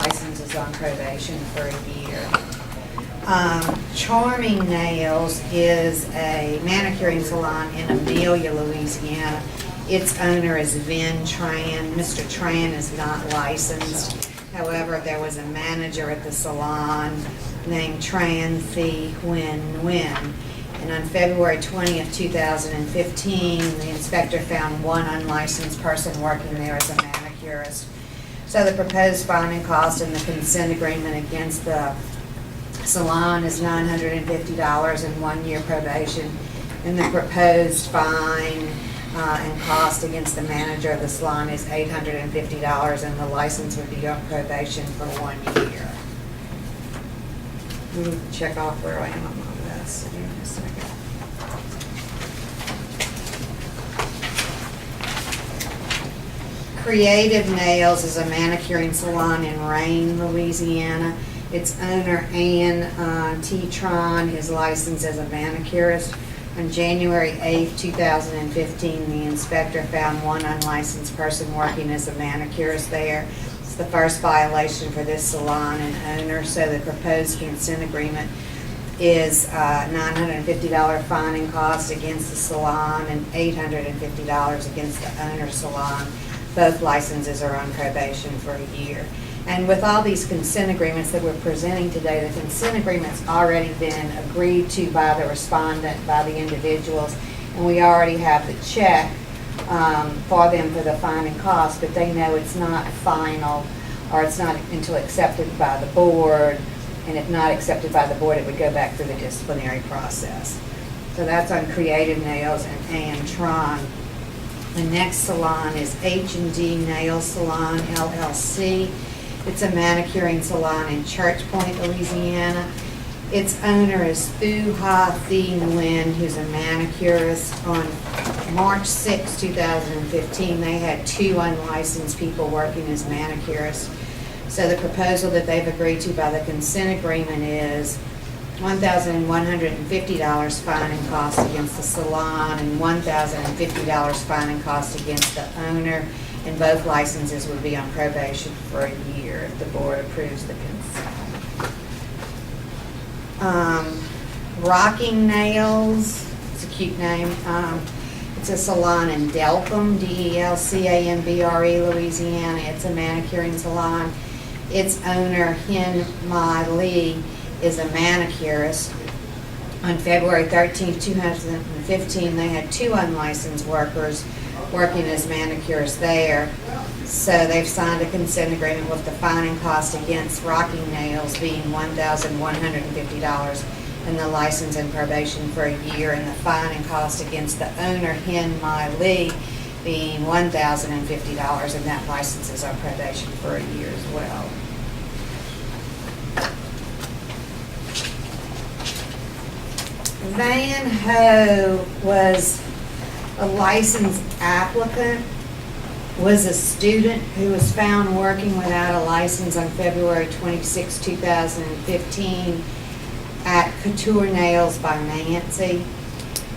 license is on probation for a year. Charming Nails is a manicuring salon in Amelia, Louisiana. Its owner is Vin Tran. Mr. Tran is not licensed. However, there was a manager at the salon named Tran Thi Nguyen Nguyen. And on February 20th, 2015, the inspector found one unlicensed person working there as a manicurist. So the proposed fine and cost and the consent agreement against the salon is $950 and 1 year probation. And the proposed fine and cost against the manager of the salon is $850, and the license would be on probation for 1 year. Let me check off where I am on my list. Give me a second. Creative Nails is a manicuring salon in Rain, Louisiana. Its owner, Ann T. Tron, is licensed as a manicurist. On January 8th, 2015, the inspector found one unlicensed person working as a manicurist there. It's the first violation for this salon and owner, so the proposed consent agreement is $950 fine and cost against the salon and $850 against the owner's salon. Both licenses are on probation for a year. And with all these consent agreements that we're presenting today, the consent agreement's already been agreed to by the respondent, by the individuals, and we already have the check for them for the fine and cost, but they know it's not final, or it's not until accepted by the board, and if not accepted by the board, it would go back through the disciplinary process. So that's on Creative Nails and Ann Tron. The next salon is H&D Nail Salon, LLC. It's a manicuring salon in Church Point, Louisiana. Its owner is Thu Ha Thi Nguyen, who's a manicurist. On March 6, 2015, they had two unlicensed people working as manicurists. So the proposal that they've agreed to by the consent agreement is $1,150 fine and cost against the salon and $1,050 fine and cost against the owner, and both licenses would be on probation for a year if the board approves the consent. Rocking Nails, it's a cute name. It's a salon in Delcambre, Delcambre, Louisiana. It's a manicuring salon. Its owner, Hin Mai Lee, is a manicurist. On February 13, 2015, they had two unlicensed workers working as manicurists there. So they've signed a consent agreement with the fine and cost against Rocking Nails being $1,150 and the license and probation for a year, and the fine and cost against the owner, Hin Mai Lee, being $1,050, and that license is on probation for a year as well. Van Ho was a licensed applicant, was a student who was found working without a license on February 26, 2015 at Couture Nails by Nancy.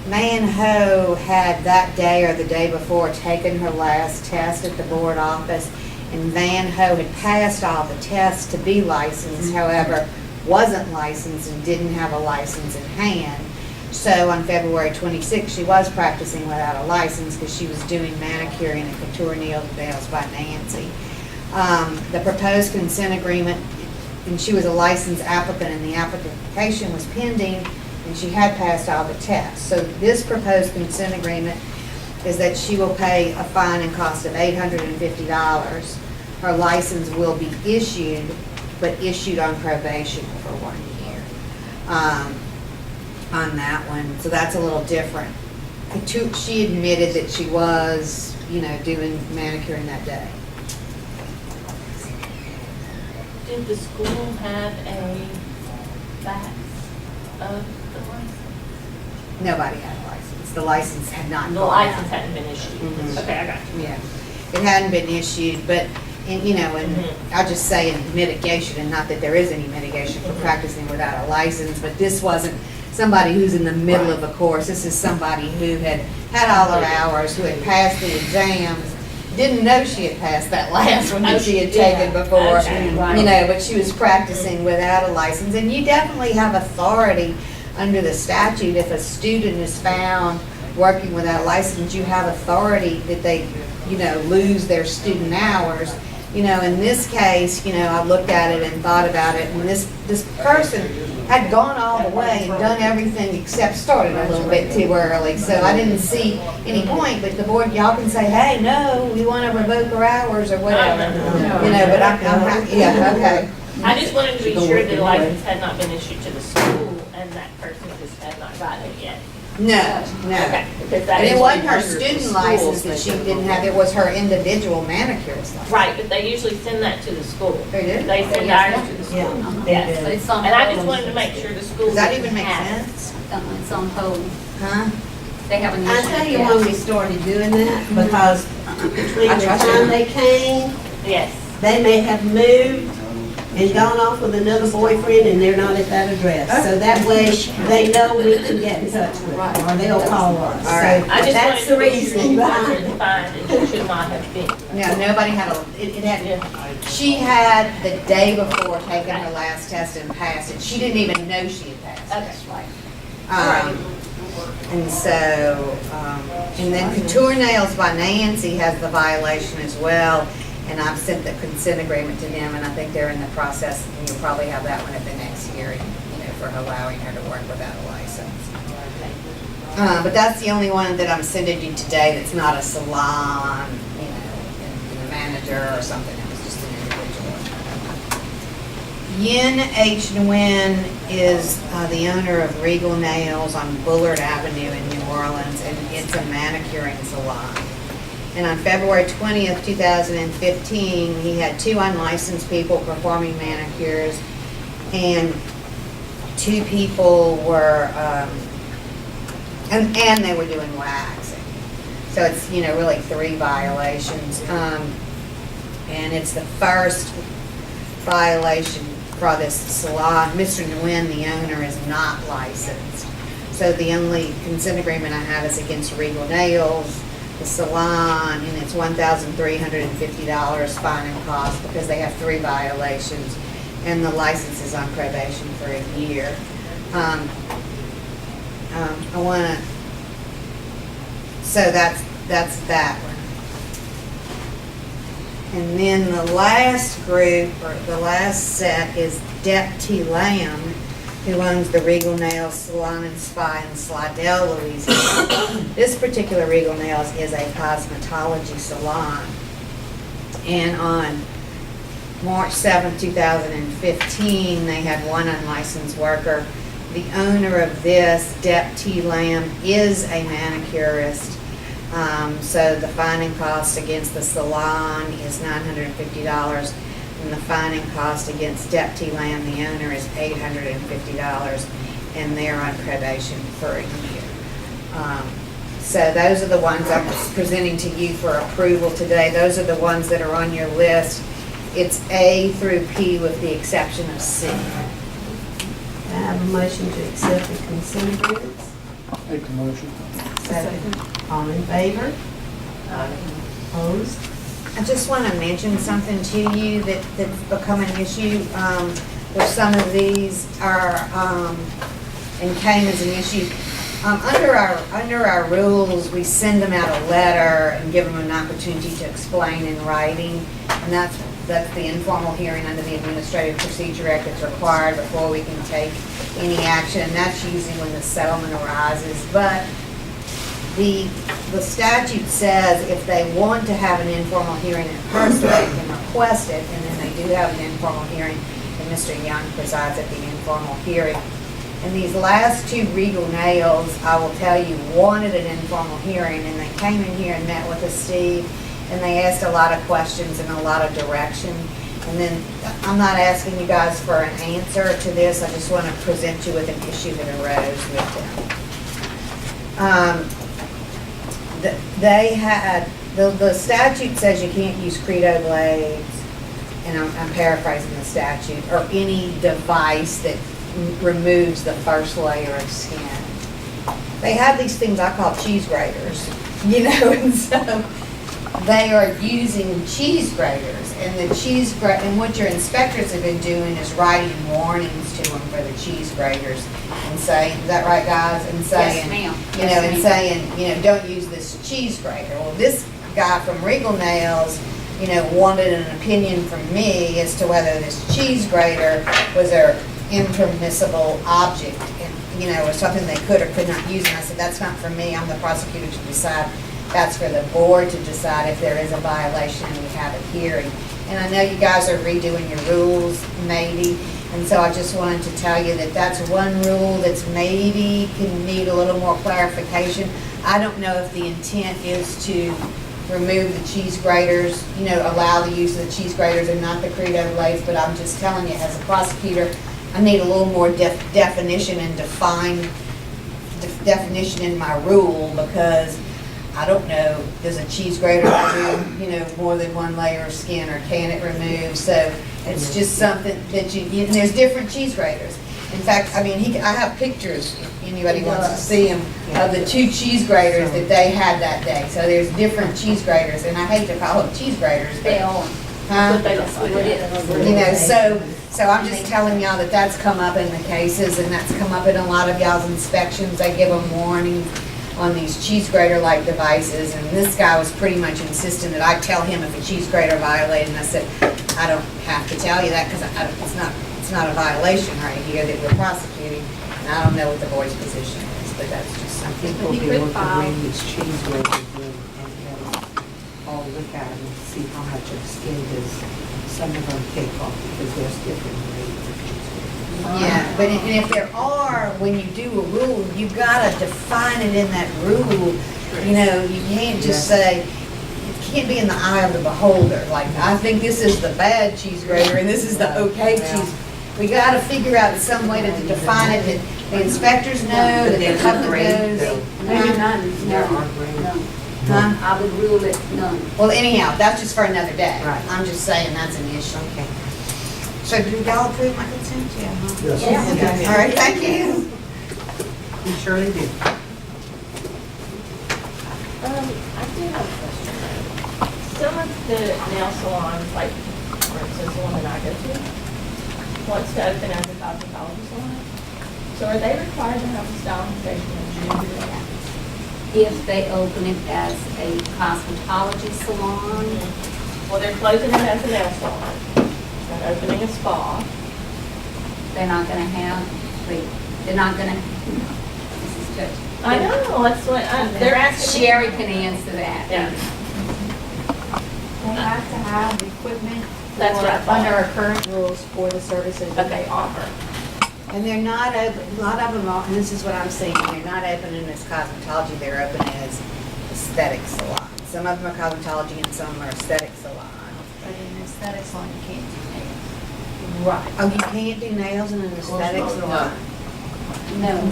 Van Ho had that day or the day before taken her last test at the board office, and Van Ho had passed all the tests to be licensed, however, wasn't licensed and didn't have a license in hand. So on February 26th, she was practicing without a license because she was doing manicuring at Couture Nails by Nancy. The proposed consent agreement, and she was a licensed applicant, and the application was pending, and she had passed all the tests. So this proposed consent agreement is that she will pay a fine and cost of $850. Her license will be issued, but issued on probation for 1 year. On that one, so that's a little different. She admitted that she was, doing manicuring that day. Did the school have a fax of the license? Nobody had a license. The license had not The gone license out. hadn't been issued. Mhm. Okay, I got you. Yeah, it hadn't been issued, but, I'll just say in mitigation, and not that there is any mitigation for practicing without a license, but this wasn't somebody who's in the middle of a course. This is somebody who had all her hours, who had passed the exams, didn't know she had passed that last one that she had Yeah. taken before, Okay, right. you know, but she was practicing without a license. And you definitely have authority under the statute. If a student is found working without a license, you have authority that they, you know, lose their student hours. You know, in this case, you know, I looked at it and thought about it, and this person had gone all the way and done everything except started a little bit too early. So I didn't see any point, but the board, y'all can say, hey, no, we want to revoke her hours or whatever. You know, but I'm yeah, okay. I just wanted to be sure the license had not been issued to the school and that person just had not gotten it yet. No, Okay, no. because that And it is wasn't what- her student license that she didn't have, it was her individual manicurist license. Right, but they usually send that to the school. They do? They send ours to the school. Yeah, Yes. but it's on And I just hold. wanted to make sure the school. Does that even make had it. sense? It's on hold. Huh? They haven't I issued tell it you yet. when we started doing that, because between the time they came, Yes. they may have moved and gone off with another boyfriend and they're not at that address. So that way, they know we can get in touch with them, or they'll call us. All right. So I just that's wanted the to be sure reason it behind wasn't it. fine and it should not have been. No, nobody had it had, she had the day before taken her last test and passed it. She didn't even know she had passed Okay, it. right. And so, and then Couture Nails by Nancy has the violation as well. And I've sent the consent agreement to them, and I think they're in the process, and you'll probably have that one at the next hearing, you know, for allowing her to work without a license. But that's the only one that I'm sending you today that's not a salon, you know, and a manager or something. It was just an individual. Yin H. Nguyen is the owner of Regal Nails on Bullard Avenue in New Orleans, and it's a manicuring salon. And on February 20th, 2015, he had 2 unlicensed people performing manicures, and 2 people were, and they were doing waxing. So it's, you know, really 3 violations. And it's the first violation for this salon. Mr. Nguyen, the owner, is not licensed. So the only consent agreement I have is against Regal Nails, the salon, and it's $1,350 fine and cost because they have 3 violations, and the license is on probation for a year. I want to, so that's that one. And then the last group, or the last set, is Dep T. Lamb, who owns the Regal Nails Salon and Spa in Slidell, Louisiana. This particular Regal Nails is a cosmetology salon. And on March 7, 2015, they had 1 unlicensed worker. The owner of this, Dep T. Lamb, is a manicurist. So the fining cost against the salon is $950. And the fining cost against Dep T. Lamb, the owner, is $850, and they're on probation for a year. So those are the ones I'm presenting to you for approval today. Those are the ones that are on your list. It's A through P with the exception of C. I have a motion to accept the consent agreements. Make the motion. Second. All in favor? Opposed? I just want to mention something to you that's become an issue. Where some of these are, and came as an issue. Under our rules, we send them out a letter and give them an opportunity to explain in writing. And that's the informal hearing under the Administrative Procedure Act that's required before we can take any action. And that's usually when the settlement arises. But the statute says if they want to have an informal hearing in person, they can request it, and then they do have an informal hearing, and Mr. Young presides at the informal hearing. And these last 2 Regal Nails, I will tell you, wanted an informal hearing, and they came in here and met with us, Steve, and they asked a lot of questions and a lot of direction. And then I'm not asking you guys for an answer to this, I just want to present you with an issue that arose with them. They had, the statute says you can't use credo blades, and I'm paraphrasing the statute, or any device that removes the first layer of skin. They have these things I call cheese graters, you know, and so they are using cheese graters, and and what your inspectors have been doing is writing warnings to them for the cheese graters and saying, is that right, guys? And saying, ma'am. you know, and saying, you know, don't use this cheese grater. Well, this guy from Regal Nails, you know, wanted an opinion from me as to whether this cheese grater was an impermissible object, and, you know, or something they could or could not use. And I said, that's not for me. I'm the prosecutor to decide. That's for the board to decide if there is a violation and we have a hearing. And I know you guys are redoing your rules, maybe, and so I just wanted to tell you that that's one rule that's maybe can need a little more clarification. I don't know if the intent is to remove the cheese graters, you know, allow the use of the cheese graters and not the Credo blades, but I'm just telling you, as a prosecutor, I need a little more definition and definition in my rule, because I don't know, does a cheese grater remove, you know, more than one layer of skin, or can it remove? So it's just something that and there's different cheese graters. In fact, I mean, I have pictures, if anybody wants to see them, of the 2 cheese graters that they had that day. So there's different cheese graters, and I hate to call them cheese graters, They but, are. huh? You know, So. so I'm just telling y'all that that's come up in the cases, and that's come up in a lot of y'all's inspections. They give them warnings on these cheese grater-like devices, and this guy was pretty much insistent that I tell him if a cheese grater violated, and I said, I don't have to tell you that, because it's not a violation right here that we're prosecuting, and I don't know what the board's position is, but that's just I something. think we'll be able to bring these cheese graters in and have them all look at them and see how much of the skin does some of them take off, because there's different grades of cheese graters. Yeah, but and if there are, when you do a rule, you gotta define it in that rule. You know, you can't just say, it can't be in the eye of the beholder. Like, I think this is the bad cheese grater and this is the okay cheese. We gotta figure out some way to define it, that the inspectors know, that the public knows. Maybe none, There no, are grades. no. Huh? I would rule it none. Well, anyhow, that's just for another day. Right. I'm just saying that's an issue. Okay. So do y'all approve my consent? Yeah, huh? Yes. Okay. All right, thank you. We surely do. I do have a question. Some of the nail salons, like, for instance, the one that I go to, wants to open as a cosmetology salon. So are they required to have a styling station in June? If they open it as a cosmetology salon, Well, they're closing it as a nail salon. They're opening a spa. they're not gonna have, they're not gonna, this is touchy. I know, that's what, they're asking. me- Sherry can answer that. Yeah. They have to have equipment That's what I thought. under our current rules for the services that they offer. And they're not open, a lot of them are, and this is what I'm saying, they're not opening as cosmetology, they're opening as aesthetic salons. Some of them are cosmetology and some are aesthetic salons. But in aesthetic salon, you can't do nails. Right. Oh, you can't do nails in an aesthetic salon? No,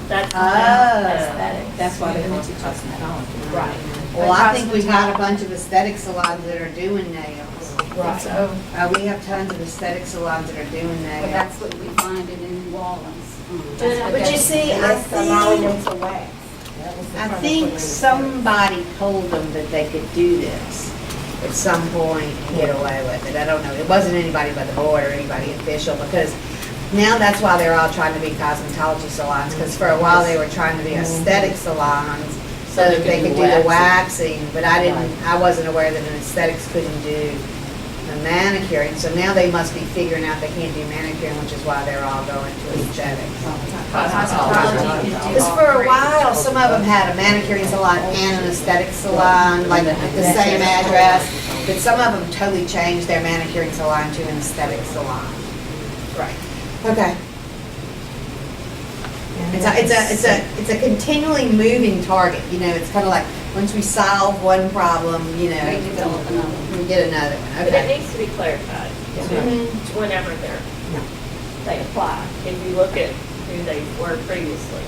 That's. Oh. aesthetic. That's why they want to cosmetology. Right. Well, I think we've got a bunch of aesthetic salons that are doing nails. Right. So, We have tons of aesthetic salons that are doing but nails. that's what we find it in New Orleans. That's what But you they- see, I think somebody told them that they could do this at some point and get away with it. I don't know. It wasn't anybody but the board or anybody official, because now that's why they're all trying to be cosmetology salons, because for a while they were trying to be aesthetic salons so that they could do the waxing, but I wasn't aware that an aesthetics couldn't do the manicuring, so now they must be figuring out they can't do manicuring, which is why they're all going to aesthetics. cosmetology can do Because all for a three. while, some of them had a manicuring salon and an aesthetic salon, like at the same address, but some of them totally changed their manicuring salon to an aesthetic salon. Right. Okay. It's a continually moving target, you know, it's kind of like, once we solve one problem, you know, They develop another one. we get another one, But it okay. needs to be clarified Mhm. whenever they apply. If you look at who they were previously.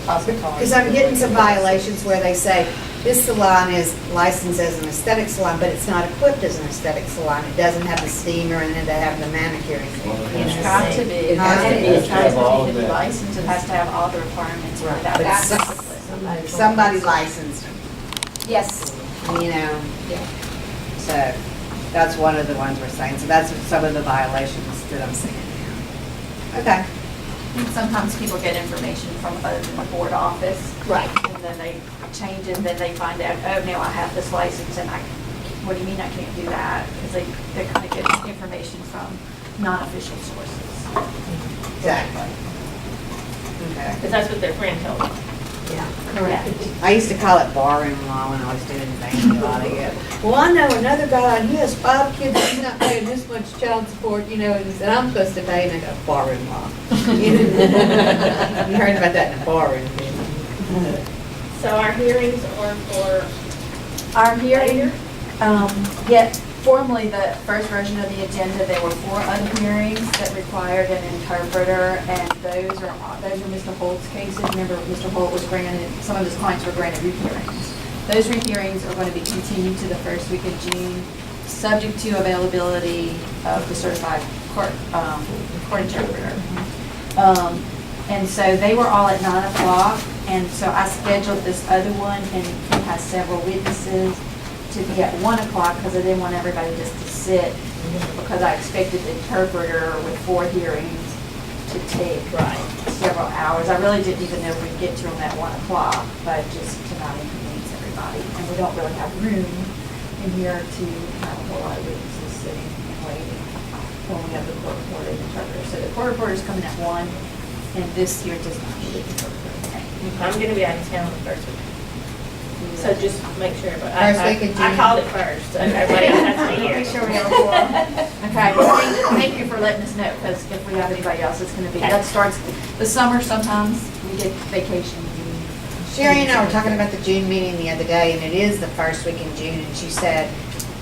Because I'm getting some violations where they say, this salon is licensed as an aesthetic salon, but it's not equipped as an aesthetic salon. It doesn't have the steamer and then they have the manicuring. It's got to be, it has to be, it has to be licensed, it has to have all the requirements for that. But That's somebody licensed them. Yes, you know. Yeah. So that's one of the ones we're saying. So that's some of the violations that I'm seeing now. Okay. And sometimes people get information from other than the board office. Right. And then they change it, and then they find out, oh, now I have this license, and what do you mean I can't do that? Because they kind of get information from non-official sources. Exactly. Okay. Because that's what their friend told me. Yeah. Correct. I used to call it barroom law when I was doing banking a lot of it. Well, I know another guy, and he has 5 kids, he's not paying this much child support, you know, and he said, I'm supposed to pay, and I go, barroom law. You heard about that in the barroom, didn't you? So our hearings are for Our hearing, later? yet formally, the first version of the agenda, there were 4 other hearings that required an interpreter, and those are Mr. Holt's cases. Remember, Mr. Holt was granted, some of his clients were granted rehearings. Those rehearings are going to be continued to the first week of June, subject to availability of the certified court interpreter. And so they were all at 9 o'clock, and so I scheduled this other one, and he has several witnesses to be at 1 o'clock, because I didn't want everybody just to sit, because I expected the interpreter with 4 hearings to take several hours. I really didn't even know if we'd get to them at 1 o'clock, but just to not inconvenience everybody. And we don't really have room in here to have a whole lot of witnesses sitting and waiting when we have the court reporter and interpreter. So the court reporter is coming at 1, and this here does not need an interpreter. I'm gonna be out of town the first week. So just make sure, but First week in I June. called it first, so everybody has to hear. Make sure we have a quorum. Okay, well, thank you for letting us know, because if we have anybody else, it's gonna be, that starts the summer sometimes, we get vacation. Sherry and I were talking about the June meeting the other day, and it is the first week in June, and she said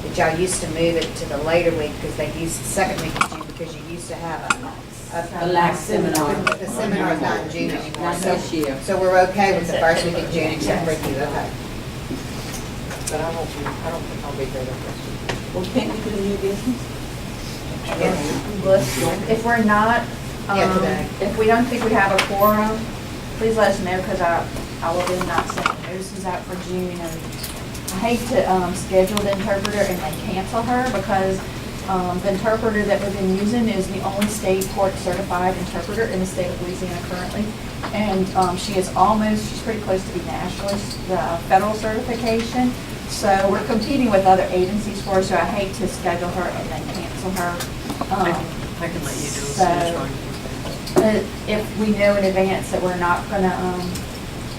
that y'all used to move it to the later week, because they used the second week in June, because you used to have A last seminar. The seminar is not in June anymore, Not so, this year. so we're okay with the first week in June, except for you, okay? But I don't think I'll be there the first week. Well, can't we do new business? If we're not, Yeah, today. if we don't think we have a quorum, please let us know, because I will then not send notices out for June. And I hate to schedule the interpreter and then cancel her, because the interpreter that we've been using is the only state court certified interpreter in the state of Louisiana currently. And she's pretty close to be national, the federal certification. So we're competing with other agencies for her, so I hate to schedule her and then cancel her. I can let you do it as soon as Ron If we know in advance that we're not gonna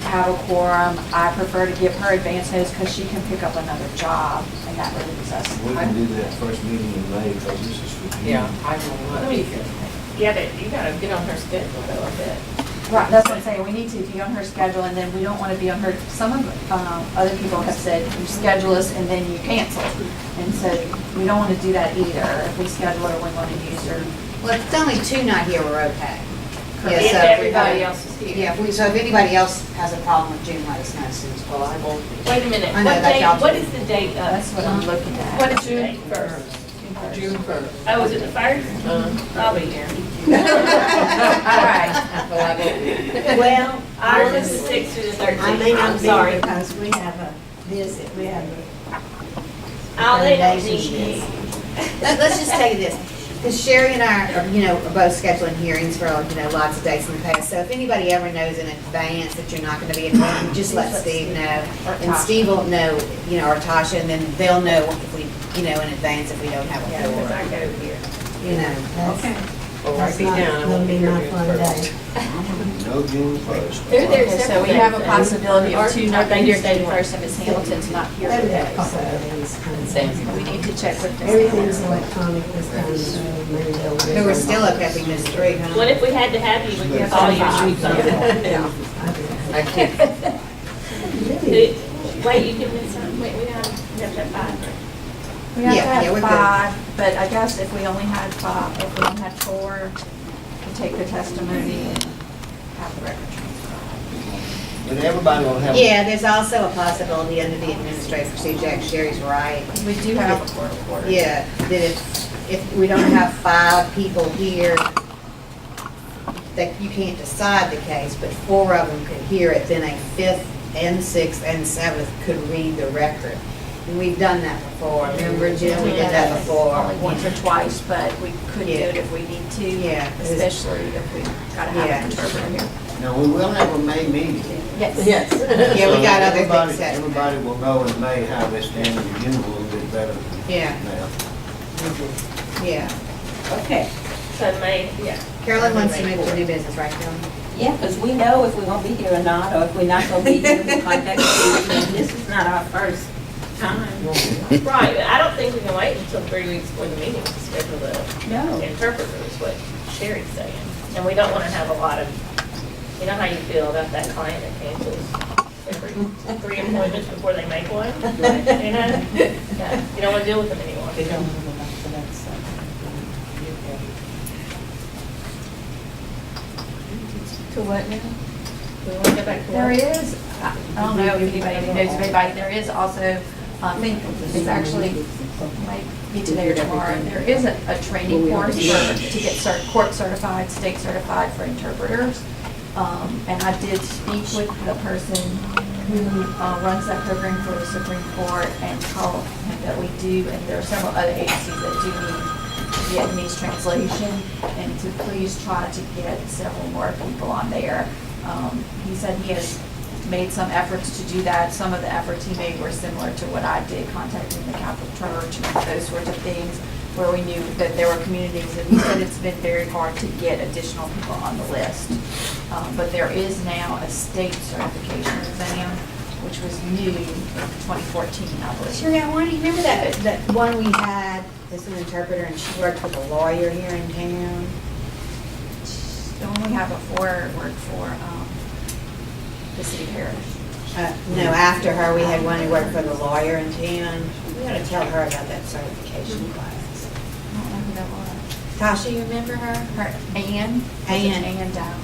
have a quorum, I prefer to give her advance notice, because she can pick up another job, and that relieves us. We can do that first meeting in May, because this is for you. Yeah, I will. Let me you gotta get on her schedule though a bit. Right, that's what I'm saying, we need to be on her schedule, and then we don't want to be on her, some of, other people have said, you schedule us and then you cancel. And so, we don't want to do that either. If we schedule her, we want to use her. Well, if it's only 2 not here, we're okay. Yeah, If so everybody else is here. Yeah, so if anybody else has a problem with June, let us know as soon as possible. Wait a minute, I know what that date, y'all- what is the date of? That's what I'm looking at. What is the date first? June 1st. Oh, is it the first? I'll be here. All right. Well, Ours is the 6th through the 13th. I may I'm not be sorry. because we have a visit, we have a. Oh, they don't Foundations, need yes. you. Let's just take this, because Sherry and I are, are both scheduling hearings for, lots of dates in the past. So if anybody ever knows in advance that you're not gonna be attending, just let Steve know. Or And Tasha. Steve will know, or Tasha, and then they'll know if we, in advance if we don't have Yeah, a because I quorum, go here. That's, Well, that's write me not down. I gonna won't be here my June fun 1st. day. No June first. They're there Okay, so several we have a days. possibility Or of 2 not being you're here June staying 1st, and Miss Hamilton's not here Maybe today. a couple of days. kind of. We need to check with Miss Everything's Hamilton. electronic this time, so maybe they'll. but we're still okay if we miss 3, huh? What if we had to have you, we could have all your sheets on? I can't. Wait, you can miss some, wait, we have to have 5. We have to Yeah, we're have good. 5, but I guess if we only had 5, if we only had 4, to take the testimony and have the record transcribed. But everybody will have. Yeah, there's also a possibility under the Administrative Procedure Act, Sherry's right. We do have a court reporter. Yeah, that if we don't have 5 people here, that you can't decide the case, but 4 of them could hear it, then a 5th and 6th and 7th could read the record. And we've done that before. Remember, Jill, we did that before. Only once or twice, but we could do it if we need to. Yeah. Especially if we gotta have Yeah. an interpreter here. Now, we will have a May meeting. Yes. Yeah, we So got other everybody- things set. Everybody will know in May how they stand in the union a little bit better Yeah, now. yeah. Okay. So May, yeah. Carolyn wants to move to new business, right, Carolyn? Yeah, because we know if we're gonna be here or not, or if we're not gonna be here, we'll contact you. And this is not our first time. Right, I don't think we can wait until 3 weeks before the meeting to schedule the No. interpreter, is what Sherry's saying. And we don't want to have a lot of, you know how you feel about that client that cancels every 3 appointments before they make one? You know? Yeah, you don't want to deal with them anymore. They don't have enough for that stuff. To what now? We want to go back to There work. is, I don't know if anybody knows of anybody, there is also, I think it's actually, might be today or tomorrow, there is a training course to get court certified, state certified for interpreters. And I did speak with the person who runs that program for the Supreme Court and told him that we do, and there are several other agencies that do need Vietnamese translation, and to please try to get several more people on there. He said he has made some efforts to do that. Some of the efforts he made were similar to what I did, contacting the Catholic Church and those sorts of things, where we knew that there were communities, and he said it's been very hard to get additional people on the list. But there is now a state certification exam, which was new in 2014, I believe. Sherry, I wonder, you remember that one we had, this an interpreter, and she worked with a lawyer here in town? The one we had before worked for the city parish. No, after her, we had one who worked for the lawyer in town. We ought to tell her about that certification class. I don't know who that was. Tasha, you remember her? Her Ann? Ann. Ann Dow.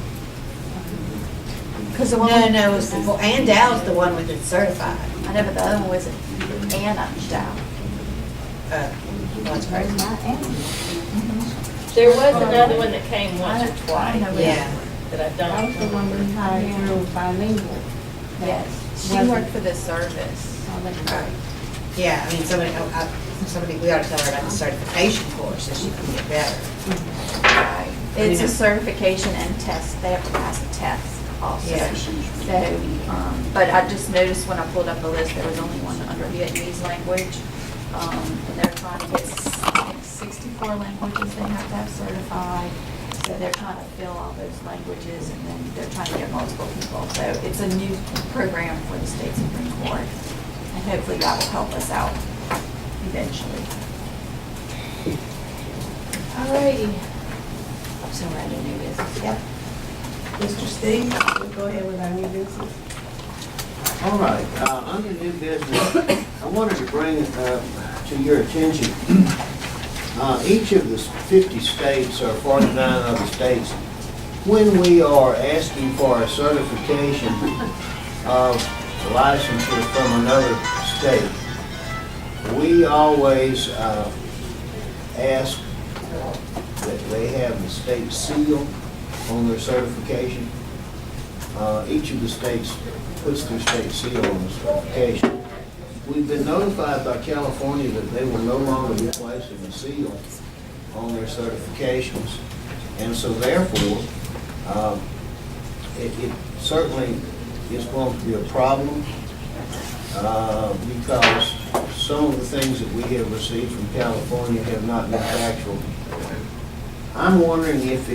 Because the one. No, it was, Ann Dow's the one with it certified. I know, but the other one was Anna Dow. That's crazy. There was another one that came once or twice Yeah. that I don't. we hired through bilingual. Yes, she worked for the service. Yeah, I mean, somebody, we ought to tell her about the certification course, so she can get better. Right. It's a certification and test, they have to pass a test also. Yeah. So, but I just noticed when I pulled up the list, there was only one under Vietnamese language. And they're trying to get, I think, 64 languages they have to have certified. So they're trying to fill all those languages, and then they're trying to get multiple people. So it's a new program for the state Supreme Court. And hopefully that will help us out eventually. Alrighty. So we're at a new business. Yep. Mr. Steve, we'll go ahead with our new business. All right, under new business, I wanted to bring to your attention, each of the 50 states or 49 other states, when we are asking for a certification of licensure from another state, we always ask that they have the state seal on their certification. Each of the states puts their state seal on the certification. We've been notified by California that they will no longer be placing a seal on their certifications. And so therefore, it certainly is going to be a problem because some of the things that we have received from California have not been factual. I'm wondering if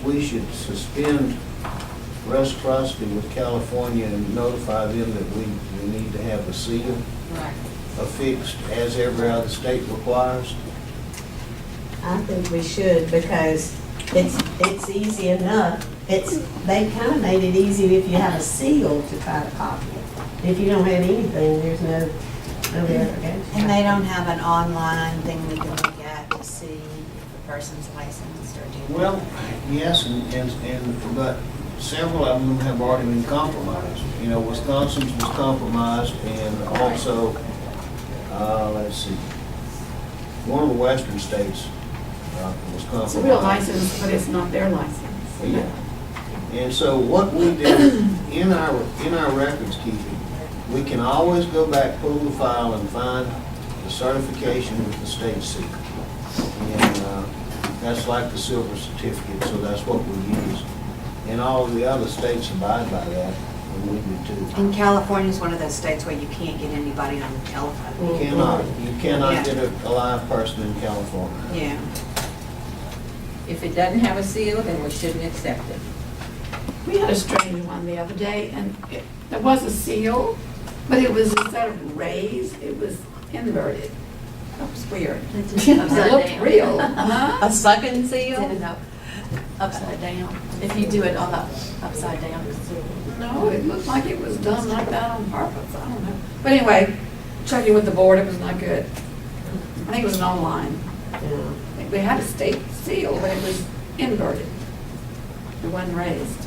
we should suspend reciprocity with California and notify them that we need to have a seal affixed as every other state requires. I think we should, because it's easy enough. They kind of made it easy if you have a seal to try to copy it. If you don't have anything, there's no verification. And they don't have an online thing we can look at to see if a person's licensed or do. Well, yes, but several of them have already been compromised. You know, Wisconsin's was compromised, and also, let's see, one of the western states was compromised. It's a real license, but it's not their license. Yeah. And so what we did in our records keeping, we can always go back, pull the file, and find the certification with the state seal. And that's like the silver certificate, so that's what we use. And all of the other states abide by that, and we do too. And California's one of those states where you can't get anybody on the telephone. You cannot Yeah. get a live person in California. Yeah. If it doesn't have a seal, then we shouldn't accept it. We had a strange one the other day, and there was a seal, but it was, instead of raised, it was inverted. That was weird. It looked real. Huh? A sucking seal? Ended up upside down, if you do it on the upside down. No, it looked like it was done like that on purpose, I don't know. But anyway, checking with the board, it was not good. I think it was an online. Yeah. They had a state seal, but it was inverted. It wasn't raised.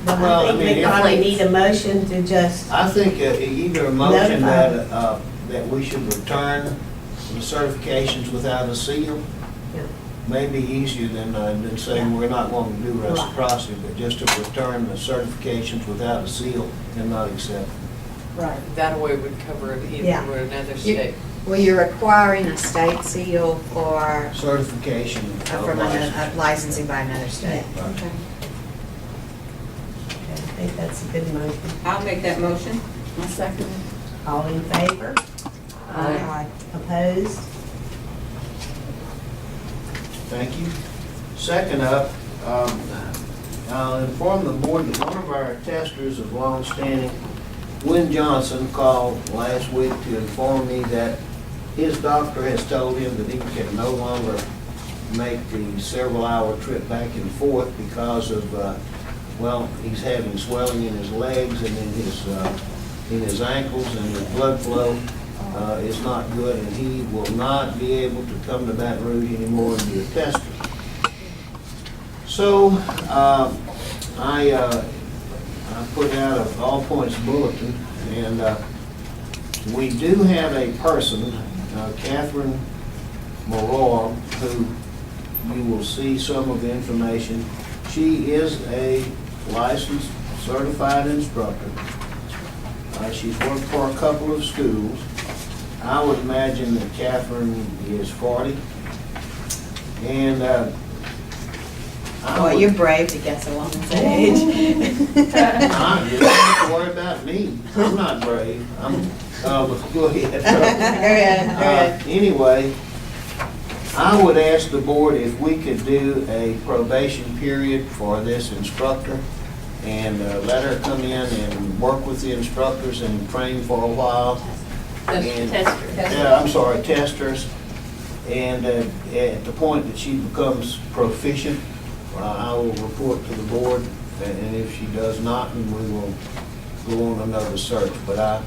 But Well, I I think mean, we if- probably need a motion to just, I think either a motion Notify. that we should return the certifications without a seal Yeah. may be easier than saying we're not going to do Right. reciprocity, but just to return the certifications without a seal and not accept them. right. That way would cover it Yeah. either or another You- state. Well, you're requiring a state seal for, Certification of from license. a licensing by another state. Right. Okay. I think that's a good motion. I'll make that motion. I second it. All in favor? Aye. Opposed? Thank you. Second up, I'll inform the board that one of our testers of long-standing, Wynn Johnson, called last week to inform me that his doctor has told him that he can no longer make the several-hour trip back and forth because of, well, he's having swelling in his legs and in his ankles, and his blood flow is not good, and he will not be able to come to Baton Rouge anymore and be a tester. So I put out a all points bulletin, and we do have a person, Catherine Morar, who you will see some of the information. She is a licensed, certified instructor. She's worked for a couple of schools. I would imagine that Catherine is 40. And Boy, you're brave to guess a woman's age. You don't have to worry about me. I'm not brave. Go ahead. Go ahead. Anyway, I would ask the board if we could do a probation period for this instructor and let her come in and work with the instructors and train for a while. And- Yeah, I'm sorry, testers. And at the point that she becomes proficient, I will report to the board, and if she does not, then we will go on another search. But I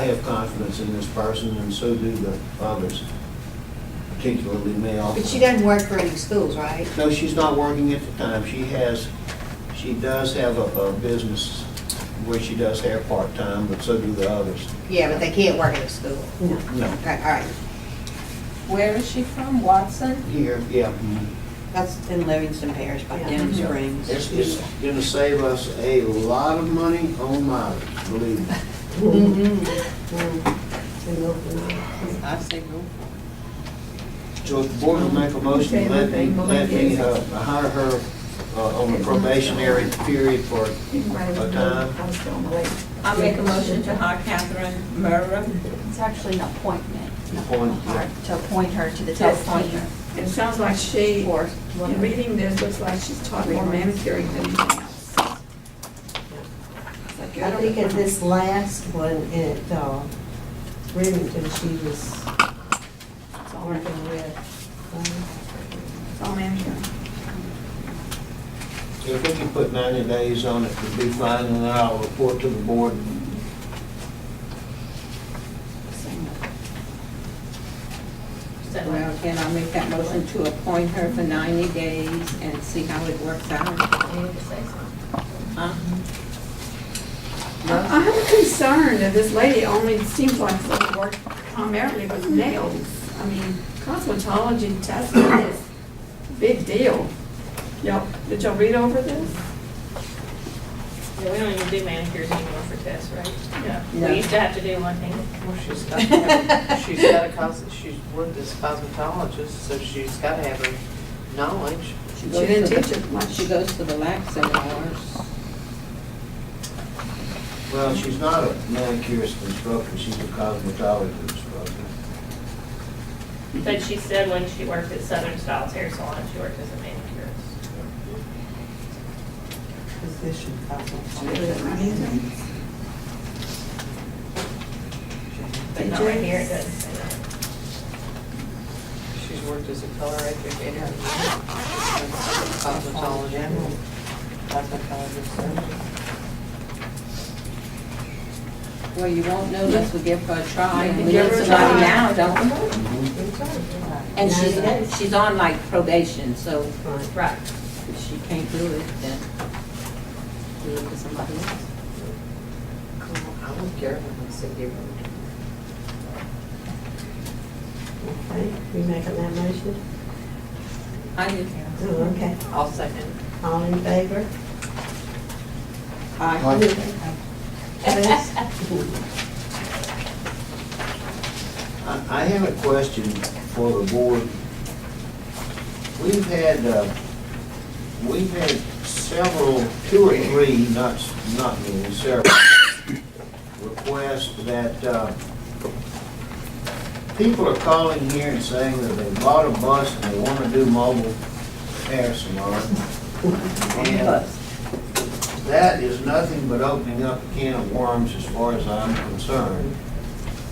have confidence in this person, and so do the others, particularly male. But she doesn't work for any schools, right? No, she's not working at the time. She does have a business where she does hair part-time, but so do the others. Yeah, but they can't work at a school. No. No, Okay, all right. Where is she from? Watson? here, yeah. That's in Livingston Parish by Yeah. Denham Springs. It's gonna save us a lot of money on mileage, believe me. I say go. So if the board will make a motion, to let me hire her on a probationary period for a time. I was still on the list. I'll make a motion to hire Catherine Murrah. It's actually an appointment, Appoint, yeah. to appoint her to the To test appoint team. her. It sounds like she, Or in reading this, looks like she's taught more manicuring than anything else. It's like I think at this last one at Remington, she was working with. It's all manicuring. If we can put 90 days on it, it'd be fine, and then I'll report to the board. Well, can I make that motion to appoint her for 90 days and see how it works out? You need to say something. Huh? I have a concern that this lady only seems like she worked primarily with nails. I mean, cosmetology testing is a big deal. Did y'all read over this? Yeah, we don't even do manicures anymore for tests, right? Yeah. No. We used to have to do one thing. Well, she's got she's worked as a cosmetologist, so she's got to have her knowledge. She She goes didn't to the- teach it much. She goes to the LAC seminars. Well, she's not a manicurist instructor, she's a cosmetology instructor. But she said when she worked at Southern Styles Hair Salon, she worked as a manicurist. Physician But not right here, it doesn't say that. She's worked as a colorific cosmetologist. Cosmetologist. Well, you won't know unless we give her a try, and we Give need her a somebody try. now, don't we? And she's on like probation, so Right. if she can't do it, then we look for somebody else. I don't care if I say give her. Okay, you making that motion? I do. Oh, okay. I'll second. All in favor? Aye. I have a question for the board. We've had several, 2 or 3, not many, several requests that, people are calling here and saying that they bought a bus and they want to do mobile hair salon. And that is nothing but opening up a can of worms as far as I'm concerned.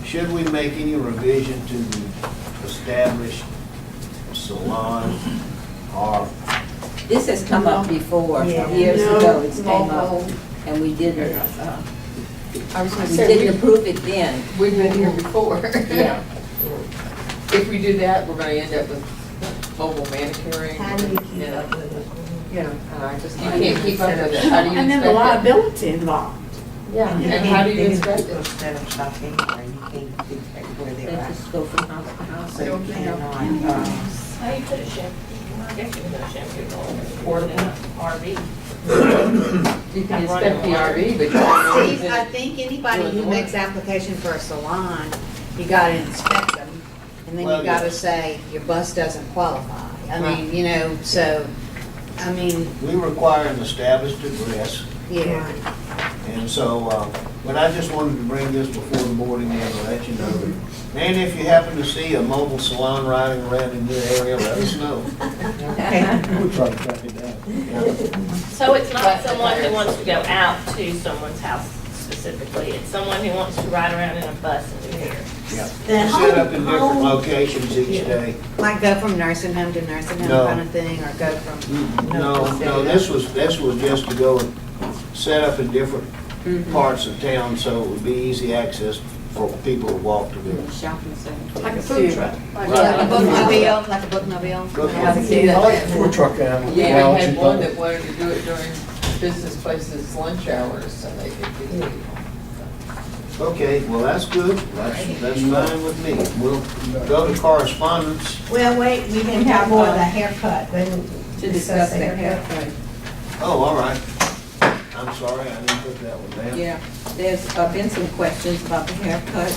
Should we make any revision to the established salon or, This has come up before, Yeah. years No, ago, it's came up, mobile. and we didn't, I was gonna we say, didn't approve it then. we've been here before. Yeah. If we do that, we're gonna end up with mobile manicuring. How do you keep Yeah. up with it? You know, you can't keep up with it. How do you And then the inspect it? liability involved. Yeah, and how do you inspect it? Instead of shopping, or you can't detect where They they're at. just go from house to house. So you cannot, How you put a shampoo? I guess you can put a shampoo roll in Portable. an RV. You can inspect the RV, but you Steve, I can't. think anybody who makes application for a salon, you gotta inspect them, and then Well, you gotta yeah. say, your bus doesn't qualify. I mean, you know, so, I mean, we require an established address. yeah. And so, but I just wanted to bring this before the board again to let you know. And if you happen to see a mobile salon riding around in your area, let us know. We'll try to track it down. So it's not someone who wants to go out to someone's house specifically, it's someone who wants to ride around in a bus and do hair. Yeah. The Set up in different home- locations each day. Like go from nursing home to nursing home No. kind of thing, or go from. No, this was just to go and set up in different parts of town so it would be easy access for people to walk to the. Shopping center. Like a food truck. Like a bookmobile, like a bookmobile. I see that. I like the food truck animal. Yeah, we had one that wanted to do it during business places' lunch hours, so they could do it. Okay, well, that's good. That's fine with me. We'll go to correspondence. Well, wait, we can have more of the haircut, then To discuss the haircut. Oh, all right. I'm sorry, I didn't put that one down. Yeah, there's been some questions about the haircut,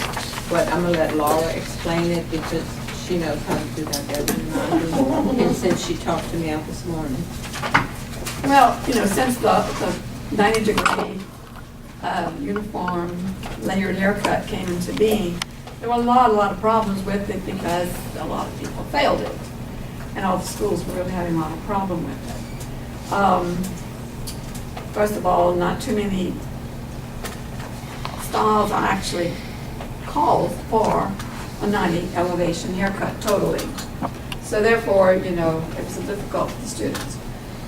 but I'm gonna let Laura explain it because she knows how to do that better than I do. And since she talked to me out this morning. Well, you know, since the 90-degree uniform layered haircut came into being, there were a lot of problems with it because a lot of people failed it. And all the schools were really having a lot of problem with it. First of all, not too many styles are actually called for a 90 elevation haircut totally. So therefore, you know, it was difficult for the students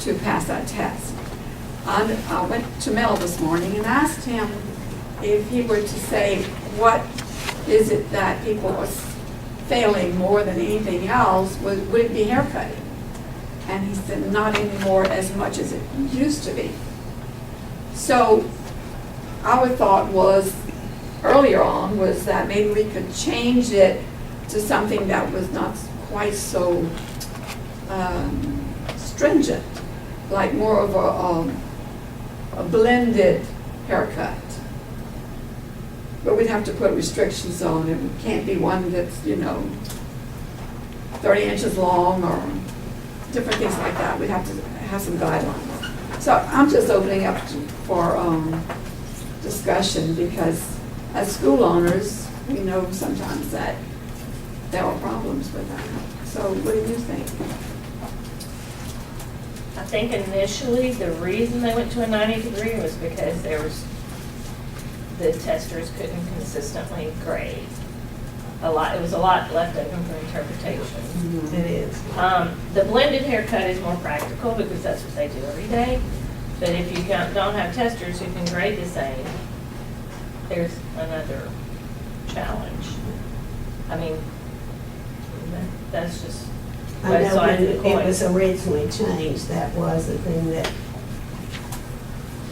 to pass that test. I went to Mel this morning and asked him if he were to say, what is it that people are failing more than anything else, would it be haircutting? And he said, not anymore as much as it used to be. So our thought was, earlier on, was that maybe we could change it to something that was not quite so stringent, like more of a blended haircut. But we'd have to put restrictions on it. It can't be one that's, 30 inches long or different things like that. We'd have to have some guidelines. So I'm just opening up for discussion because as school owners, we know sometimes that there are problems with that. So what do you think? I think initially, the reason they went to a 90-degree was because the testers couldn't consistently grade. It was a lot left open for interpretation. It is. The blended haircut is more practical because that's what they do every day. But if you don't have testers who can grade the same, there's another challenge. I mean, that's just I both know sides when of the coin. it was originally changed, that was the thing that,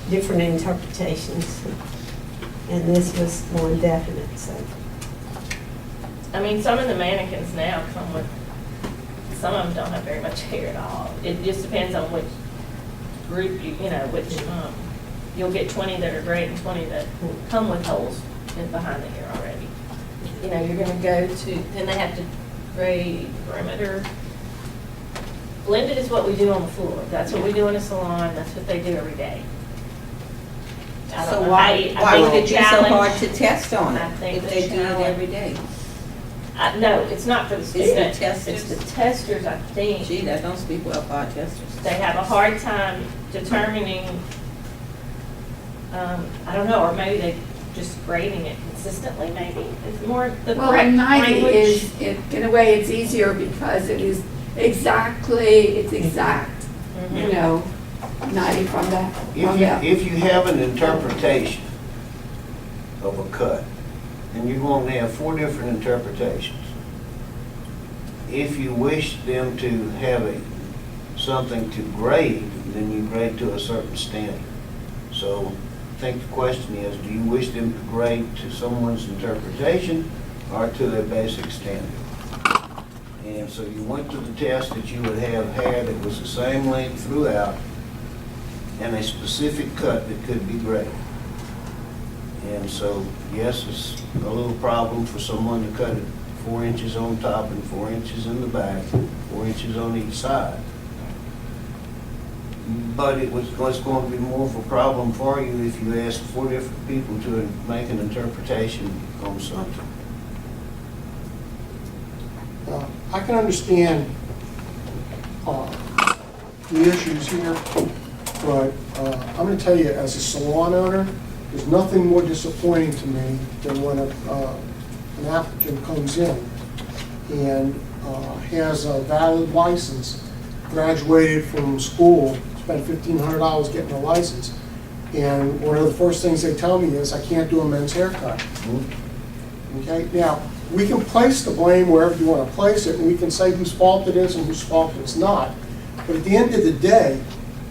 different interpretations. And this was more definite, so. I mean, some of the mannequins now come with, some of them don't have very much hair at all. It just depends on which group you'll get 20 that are great and 20 that come with holes behind the ear already. You're gonna go to, then they have to grade perimeter. Blended is what we do on the floor. That's what we do in a salon. That's what they do every day. I don't So know why how would it be so hard challenge- to test on I it think if the they do it challenge- every day? No, it's not for the the student. testers? It's the testers, I think. Gee, that don't speak well for our testers. They have a hard time determining, I don't know, or maybe they just grading it consistently, maybe. It's more the Well, correct 90 language. is, in a way, it's easier because it is it's exact, Mhm. 90 from that. If you have an interpretation of a cut, and you're going to have 4 different interpretations, if you wish them to have something to grade, then you grade to a certain standard. So I think the question is, do you wish them to grade to someone's interpretation or to a basic standard? And so you went to the test that you would have hair that was the same length throughout and a specific cut that could be graded. And so, yes, it's a little problem for someone to cut it 4 inches on top and 4 inches in the back, 4 inches on each side. But it's going to be more of a problem for you if you ask 4 different people to make an interpretation on something. I can understand the issues here, but I'm going to tell you, as a salon owner, there's nothing more disappointing to me than when an applicant comes in and has a valid license, graduated from school, spent $1,500 getting a license, and one of the first things they tell me is, I can't do a men's haircut. Okay, now, we can place the blame wherever you want to place it, and we can say whose fault it is and whose fault it's not. But at the end of the day,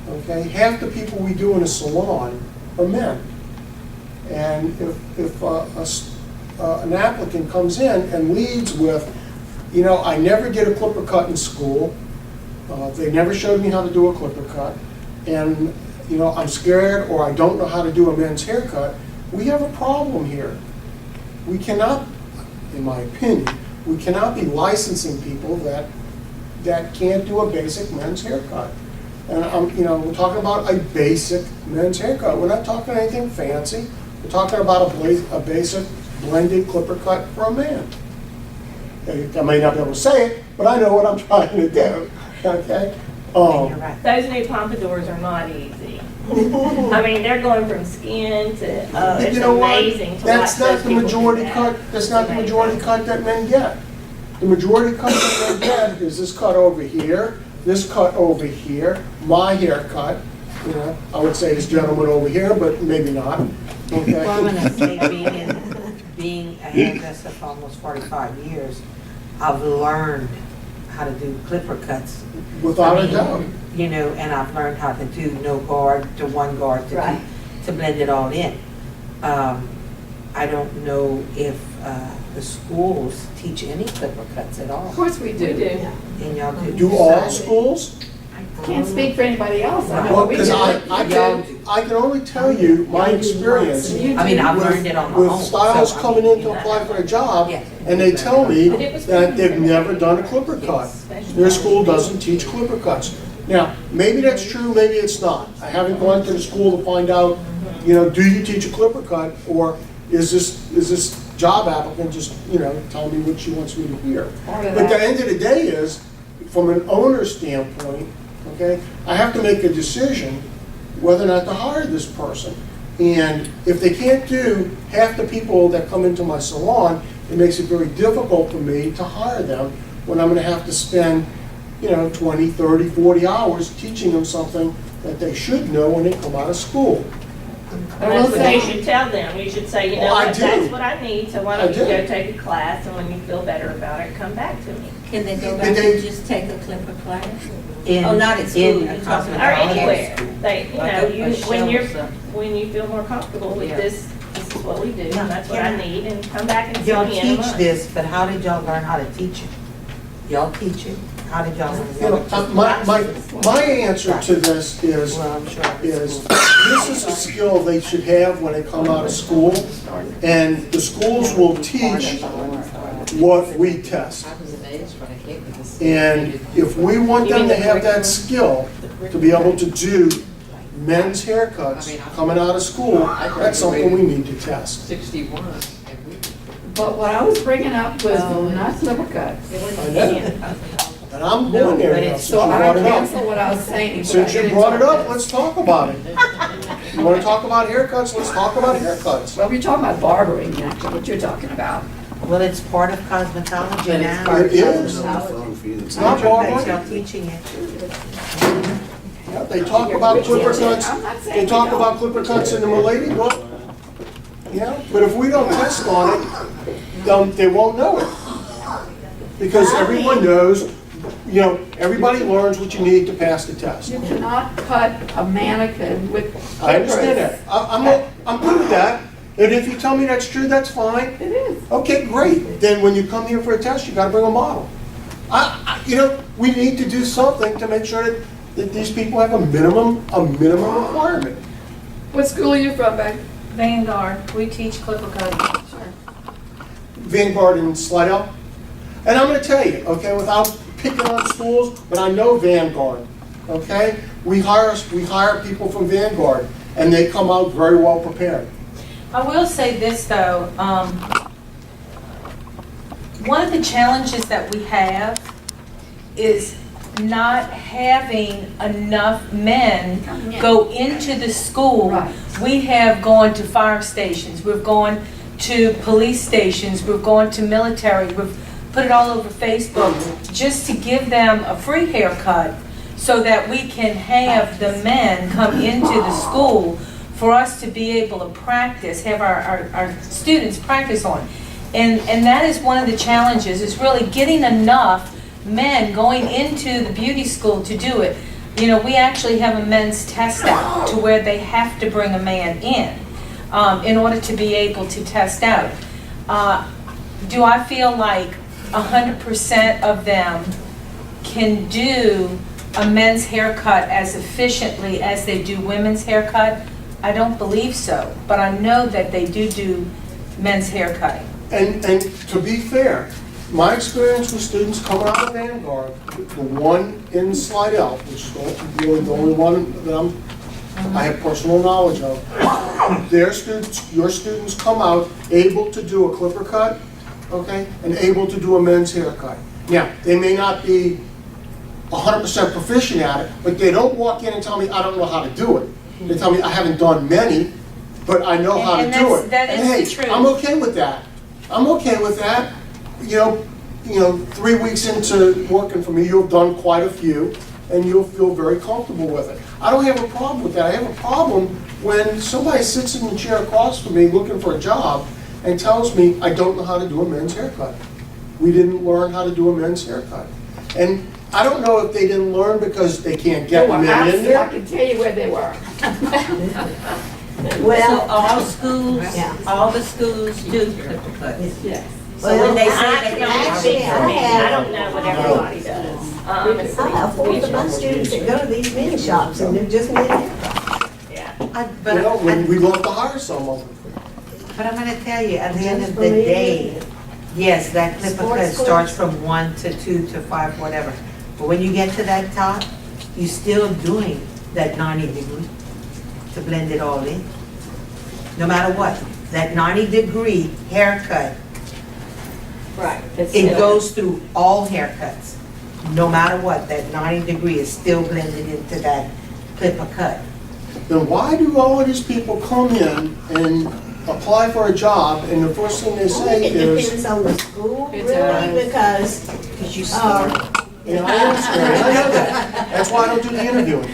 okay, half the people we do in a salon are men. And if an applicant comes in and leads with, I never did a clipper cut in school, they never showed me how to do a clipper cut, and I'm scared or I don't know how to do a men's haircut, we have a problem here. We cannot, in my opinion, we cannot be licensing people that can't do a basic men's haircut. And we're talking about a basic men's haircut. We're not talking anything fancy. We're talking about a basic blended clipper cut for a man. I may not be able to say it, but I know what I'm trying to do. Okay. And you're right. Those new pompadours are not easy. I mean, they're going from skin to, it's amazing to That's watch not those the people majority do that. cut. That's not the It's majority amazing. cut that men get. The majority cut that men get is this cut over here, this cut over here, my haircut. I would say this gentleman over here, but maybe not. Okay. Well, I'm gonna say being a hairdresser for almost 45 years, I've learned how to do clipper cuts. Without a doubt. And I've learned how to do no guard to one guard to blend it all in. I don't know if the schools teach any clipper cuts at all. Of course we do. We do. And y'all do. Do all schools? I can't speak for anybody else. I know Well, we because do. I I can only tell you my experience I mean, I've learned it on my own. with stylists so, I coming mean, in to apply for a job, Yeah. and they tell me that they've never done a clipper cut. Their school doesn't teach clipper cuts. Now, maybe that's true, maybe it's not. I haven't gone to the school to find out, do you teach a clipper cut, or is this job applicant just, telling me what she wants me to hear? But the end of the day is, from an owner's standpoint, okay, I have to make a decision whether or not to hire this person. And if they can't do half the people that come into my salon, it makes it very difficult for me to hire them when I'm gonna have to spend, 20, 30, 40 hours teaching them something that they should know when they come out of school. And that's what you should tell them. You should say, Well, I what, do. that's what I need, so why don't I you do. go take a class, and when you feel better about it, come back to me. Can they go Did back they- and just take a clipper class? In- Oh, not at school, in you're a talking Or about anywhere. They, Like a when show you're, or something. when you feel more comfortable with Yeah. this is what we do, Yeah. and that's what I need, and come back and see Y'all me in a teach month. this, but how did y'all learn how to teach it? Y'all teach it? How did y'all learn? My answer to this is, Well, I'm sure. this is a skill they should have when they come out of school, and the schools will teach what we test. And if we want them to have that skill, to be able to do men's haircuts coming out of school, that's something we need to test. 61. But what I was bringing up was not clipper cuts. I know. And I'm going there now, since you So I brought it cancel up. what I was saying. Since you brought it up, let's talk about it. You want to talk about haircuts, let's talk about haircuts. Well, you're talking about barbering, actually, what you're talking about. Well, it's part of cosmetology now. It is. It's not barbering. Y'all teaching it. Yeah, they talk about clipper cuts, I'm not saying they we talk don't. about clipper cuts in the Milady book. Yeah, but if we don't test on it, they won't know it. Because everyone knows, everybody learns what you need to pass the test. You cannot cut a mannequin with clippers. I understand that. I'm good with that. And if you tell me that's true, that's fine. It is. Okay, great. Then when you come here for a test, you gotta bring a model. We need to do something to make sure that these people have a minimum requirement. What school are you from, Beck? Vanguard, we teach clipper cutting. Vanguard and Slidell. And I'm gonna tell you, okay, without picking on schools, but I know Vanguard, okay? We hire people from Vanguard, and they come out very well prepared. I will say this, though, one of the challenges that we have is not having enough men go into the school. Right. We have gone to fire stations, we've gone to police stations, we've gone to military, we've put it all over Facebook, just to give them a free haircut so that we can have the men come into the school for us to be able to practice, have our students practice on. And that is one of the challenges, is really getting enough men going into the beauty school to do it. We actually have a men's test out to where they have to bring a man in order to be able to test out. Do I feel like 100% of them can do a men's haircut as efficiently as they do women's haircut? I don't believe so, but I know that they do men's haircutting. And to be fair, my experience with students coming out of Vanguard, the one in Slidell, which is really the only one that I have personal knowledge of, your students come out able to do a clipper cut, okay, and able to do a men's haircut. Now, they may not be 100% proficient at it, but they don't walk in and tell me, I don't know how to do it. They tell me, I haven't done many, but I know how to do it. That is And hey, the truth. I'm okay with that. I'm okay with that. 3 weeks into working for me, you've done quite a few, and you'll feel very comfortable with it. I don't have a problem with that. I have a problem when somebody sits in the chair across from me looking for a job and tells me I don't know how to do a men's haircut. We didn't learn how to do a men's haircut. And I don't know if they didn't learn because they can't get men in I there. can tell you where they were. So all the schools do clipper cuts. Yes. So when they say I they can only speak for me. I don't know what everybody does. I have 4 of my students that go to these men's shops and they're just men haircuts. Yeah. But You know, we'd love to hire some of them. But I'm gonna tell you, at the end Just of for the me, day, isn't it? yes, that clipper Sports cut starts from 1 to 2 to 5, whatever. But when you get to that top, you're still doing that 90-degree to blend it all in. No matter what, that 90-degree haircut, Right. it goes through all haircuts. No matter what, that 90-degree is still blended into that clipper cut. Then why do all of these people come in and apply for a job, and the first thing they I say think it is, depends on the school, It's really, because, Because you you know, I understand, I know that. That's why I don't do the interviewing.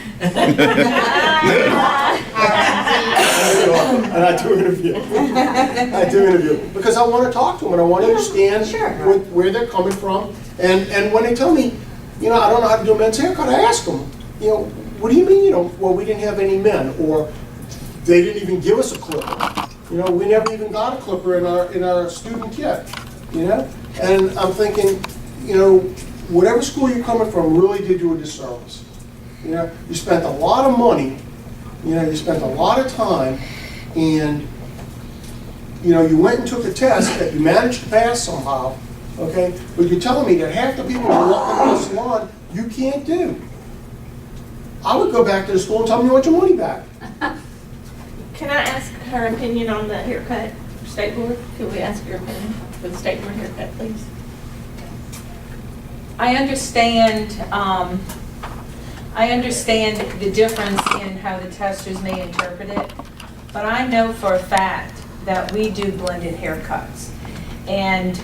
And I do interview. I do interview, because I want to talk to them, and I want to understand Sure. where they're coming from. And when they tell me, you know, I don't know how to do a men's haircut, I ask them, you know, what do you mean, you know, well, we didn't have any men, or they didn't even give us a clipper. You know, we never even got a clipper in our student kit, you know? And I'm thinking, you know, whatever school you're coming from really did you a disservice. You know, you spent a lot of money, you know, you spent a lot of time, and, you know, you went and took a test that you managed to pass somehow, okay? But you're telling me that half the people who walk into the salon, you can't do. I would go back to the school and tell them you want your money back. Can I ask her opinion on the haircut, state board? Could we ask your opinion for the state board haircut, please? I understand the difference in how the testers may interpret it, but I know for a fact that we do blended haircuts. And,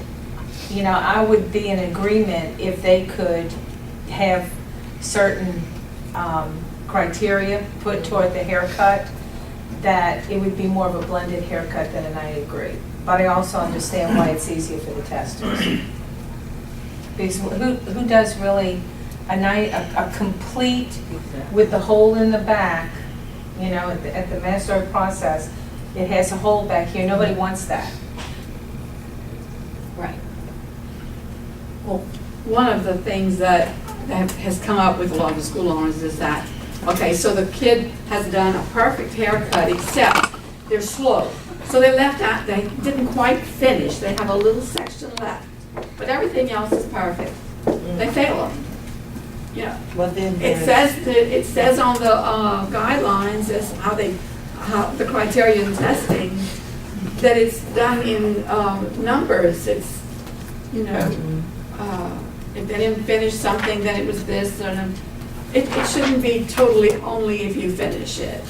you know, I would be in agreement if they could have certain criteria put toward the haircut, that it would be more of a blended haircut than an 90-degree. But I also understand why it's easier for the testers. Because who does really a complete, with the hole in the back, you know, at the master process, it has a hole back here, nobody wants that. Right. Well, one of the things that has come up with a lot of the school owners is that, okay, so the kid has done a perfect haircut, except they're slow. So they left out, they didn't quite finish, they have a little section left, but everything else is perfect. They fail them. You know, Well, then it says on the guidelines as how the criteria in testing, that it's done in numbers. It's, you know, if they didn't finish something, then it was this, and it shouldn't be totally only if you finish it,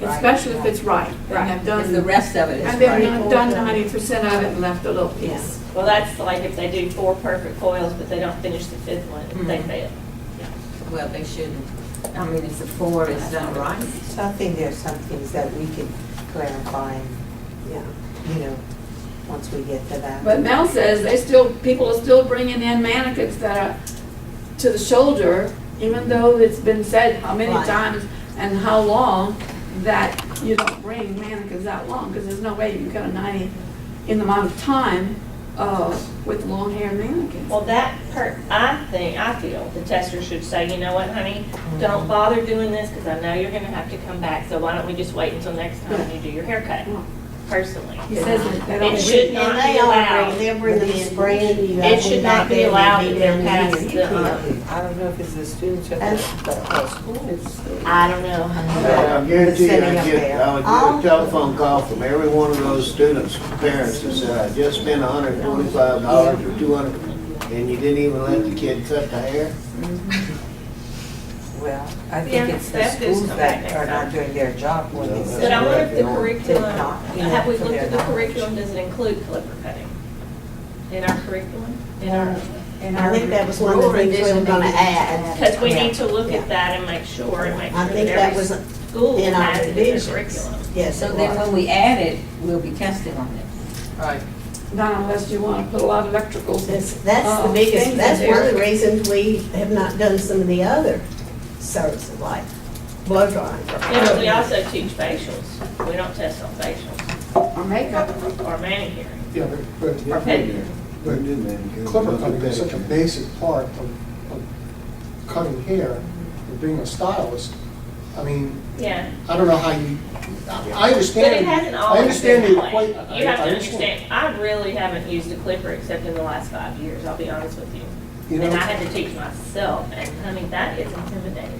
especially if it's right. And they've done Because the rest of it is and they've right. not done 90% of it and left a little piece. Well, that's like if they do 4 perfect coils, but they don't finish the 5th one, they fail. Well, they shouldn't. I mean, if the 4 is done right. So I think there's some things that we could clarify, yeah. you know, once we get to that. But Mel says people are still bringing in mannequins that are to the shoulder, even though it's been said how many Right. times and how long that you don't bring mannequins that long, because there's no way you can cut a 90 in the amount of time with long-haired mannequins. Well, I feel the tester should say, you know what, honey, don't bother doing this because I know you're going to have to come back. So why don't we just wait until next time you do your haircut? Personally, He says that they don't it should And not they be allowed. they're bringing in brand new. It should not be allowed that they're past the. I don't know if it's the students or the schools. I don't know. I guarantee you, Sitting up I there. would get a telephone call from every one of those students' parents that said, I just spent $125 or $200, and you didn't even let the kid cut the hair? Well, I Yeah, think it's the that does schools come that back are next not time. doing their job when they But But I wonder if the Did curriculum, not, you know, have we for looked their at the knowledge. curriculum, does it include clipper cutting? In our curriculum? In our, And I think that was one of the things we were gonna add. because we Yeah. need to look Yeah. at that and make sure I that think that every was school in our has it in their divisions. curriculum. Yes, So it then was. when we add it, we'll be testing on it. Right. Not unless you want to put a lot of electricals. That's the biggest, things that's in one of there. the reasons we have not done some of the other services, like blow drying. Yeah, but we also teach facials. We don't test on facials Or makeup. or manicuring Yeah, but or pedicure. clipper cutting is such a basic part of cutting hair, and being a stylist. I mean, Yeah. I don't know how you, I But understand. it hasn't I always understand been the that way. equate. You have to I understand, I really haven't used a clipper except in the last 5 years, I'll be honest with you. You And know? I had to teach myself, and I mean, that is intimidating.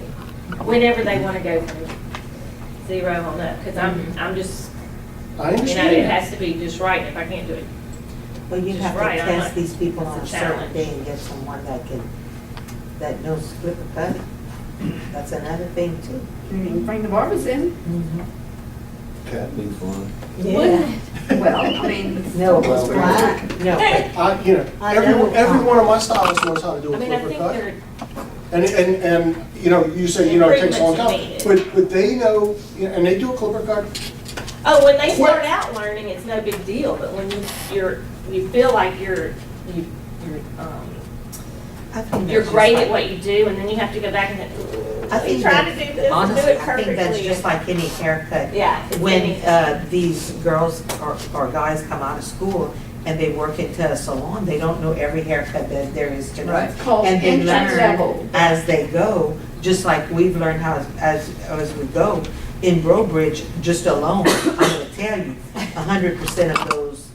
Whenever they want to go from 0 on up, because I'm just, I you know, understand it that. has to be just right. If I can't do it, Well, you Just have to right, I'm test not- these people on a it's a certain challenge. day and get someone that knows clipper cutting. That's another thing too. Bring the barbers in. That'd be fun. Yeah. Well, I mean, No, Well, Right. no, You know, I every know. one of my stylists knows how to do I a mean, I clipper think cut. they're, And, you know, you say, you know, it takes a long time, Improvements but they know, you know, and they do a clipper cut. oh, when they Quick. start out learning, it's no big deal, but when you feel like you're I think you're that's great just at what you do, and then you have to go back and I we think try that- to do this and do honestly, it I perfectly. think that's just like any haircut. Yeah. it's When anything. these girls or guys come out of school and they work into a salon, they don't know every haircut that there is to know. right, called And they entry learn level. as they go, just like we've learned how, as we go. In Brobridge, just alone, I'm gonna tell you, 100% of those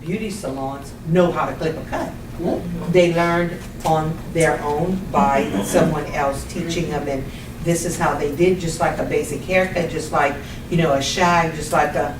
beauty salons know how to clip a cut. Yeah. They learned on their own by someone else teaching them, and this is how they did, just like a basic haircut, just like, you know, a shag, just like a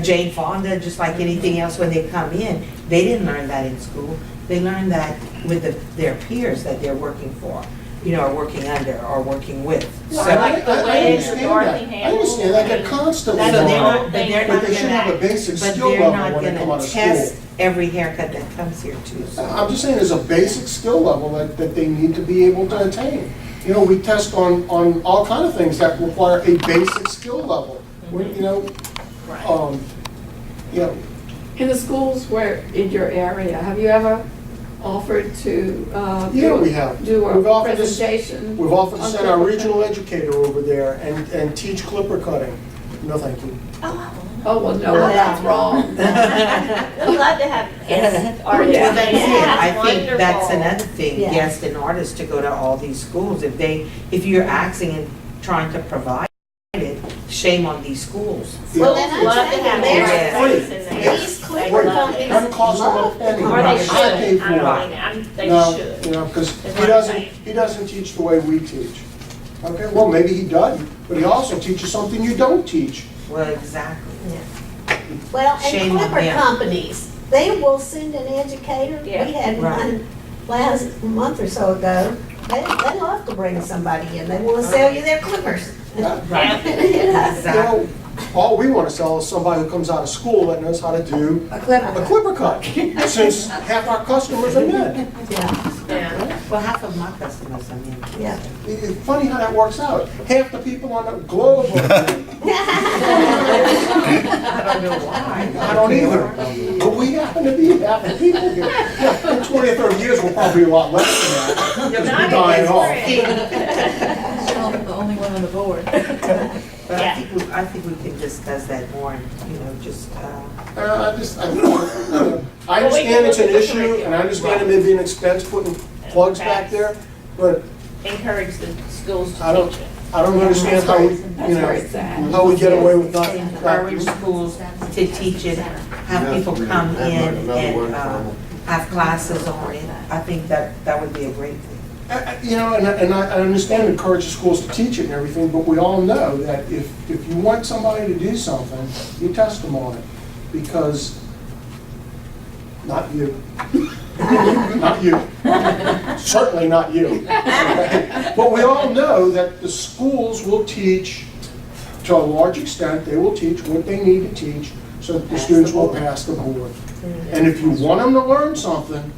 Jane Fonda, just like anything else when they come in. They didn't learn that in school. They learned that with their peers that they're working for, you know, or working under, or working with. Well, So, like the way understand Dorothy that. I handles, understand that, I they're mean, constantly that's So learning. they one don't- but thing they're But not they should have a basic but skill they're level not when they come out gonna of school. test every haircut that comes here too. So. I'm just saying there's a basic skill level that they need to be able to attain. You know, we test on all kind of things that require a basic skill level. You know, Right. you know, In the schools where, in your area, have you ever offered to yeah, we have. do We've a offered to presentation? We've offered to on send our clipper regional cutting? educator over there and teach clipper cutting. No, thank you. Oh, well, no, that's wrong. We'd love to have guest artists. Yeah. Well, that's it. I think that's Wonderful. another thing, Yeah. guests and artists to go to all these schools. If you're asking and trying to provide it, shame on these schools. Well, then Love to I'm have saying, Yeah. there's, artists in there. these They clipper love it. companies Doesn't cost them a love penny. Or they I should. pay for I it. mean, they No, should. you know, because Is what I'm saying. he doesn't teach the way we teach. Okay, well, maybe he doesn't, but he also teaches something you don't teach. Well, exactly. well, Shame and on clipper them. companies, they will send an educator. Yeah. We had Right. one last month or so ago. They love to bring somebody in. They want to sell you their clippers. Yeah. Right. You know? You Exactly. know, all we want to sell is somebody who comes out of school that knows how to do A clipper. a clipper cut, since half our customers are men. Yeah, Yeah. Well, half of my customers are men. yeah. It's funny how that works out. Half the people on the globe are men. I don't know why. I don't either. But we happen to be half the people here. Yeah, in 20 or 30 years, we'll probably be a lot less than that. Because we're dying off. The only one on the board. But Yeah. I think we can discuss that more, and, you know, just, I understand it's an issue, and I understand it may be an expense putting plugs back there, but Encourage the schools I to don't, teach it. I don't understand how, we, you That's very know, sad. how we get away with not. encourage schools to teach it, have people come in and have classes on it. I think that would be a great thing. You know, and I understand encourage the schools to teach it and everything, but we all know that if you want somebody to do something, you test them on it, because, not you. Not you. Certainly not you. But we all know that the schools will teach, to a large extent, they will teach what they need to teach so that the students will pass the board. And if you want them to learn something,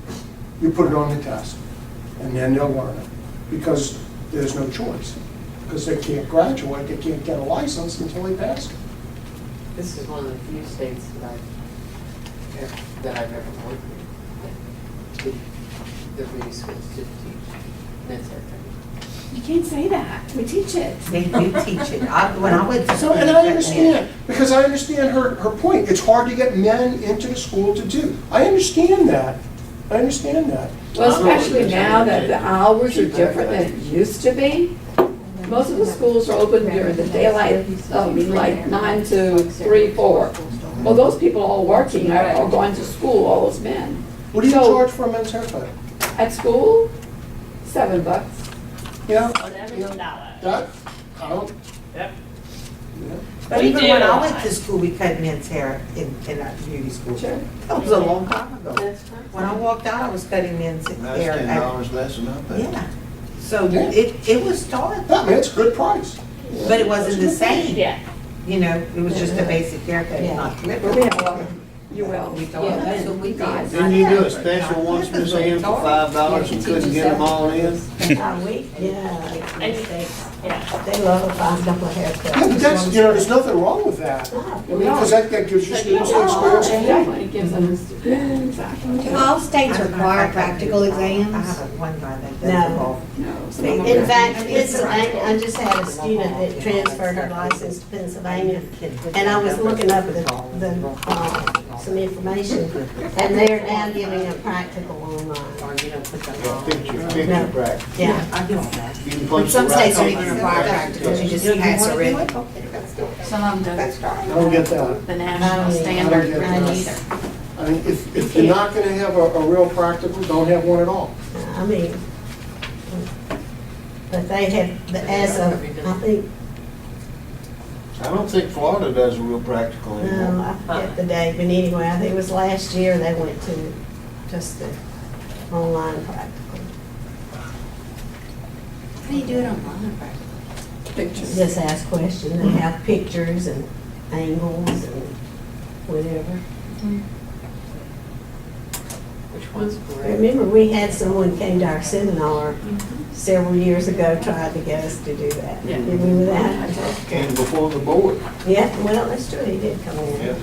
you put it on the test, and then they'll learn it, because there's no choice. Because they can't graduate, they can't get a license until they pass it. This is one of the few states that I've ever worked in. The beauty schools did teach men's haircutting. You can't say that. We teach it. They do teach it. When I went to So, school. and I understand, because I understand her point. It's hard to get men into the school to do. I understand that. I understand that. Well, especially now that the hours are different than it used to be. Most of the schools are open during the daylight, like 9 to 3, 4. Well, those people all working are going to school, all those men. What do you So- charge for a men's haircut? At school, $7. Yeah, $11. that, I don't, But We even do. when I went to school, we cut men's hair in our beauty school. Sure. That was a long time ago. When I walked out, I was cutting men's That's hair. $10 less than I paid. Yeah. So Yeah. it was started, that man, it's a good price. but it wasn't the same. Yeah. You know, it was just a basic haircut, Yeah. not But clippers. we have a lot of UL. Yeah, that's what we did. Didn't you do a special once, Miss Ann, for $5 and couldn't get them all in? Yeah, And, yeah. they love a $5 haircut. Yeah, but that's, you know, there's nothing wrong with that. I mean, because that gives you students the experience. Exactly, it gives them, exactly. Do all states require practical I exams? have one guy that No. does them all. No, some of them In are- fact, I just had a student that transferred her license to Pennsylvania, and I was looking up some information, and they're now giving a practical online. Or, you know, put them Yeah, on. picture practice. Yeah. I do all that. You can But punch some the states right don't even on require there. practicals, you just You pass wanna a do written. it? Okay, let's do it. Some of them Let's don't, try I it. don't get that. the national standard get run that. either. I mean, if you're not gonna have a real practical, don't have one at all. I mean, but they have, as of, I think, I don't think Florida does a real practical no, anymore. I forget the date, but anyway, I think it was last year they went to just the online practical. How do you do it online practical? Pictures. Just ask questions and have pictures and angles and whatever. Which one's I great? remember we had someone came to our seminar several years ago, tried to get us to do that. Yeah. You remember that? Came before the board. Yeah, well, that's true, he did come in. Yeah.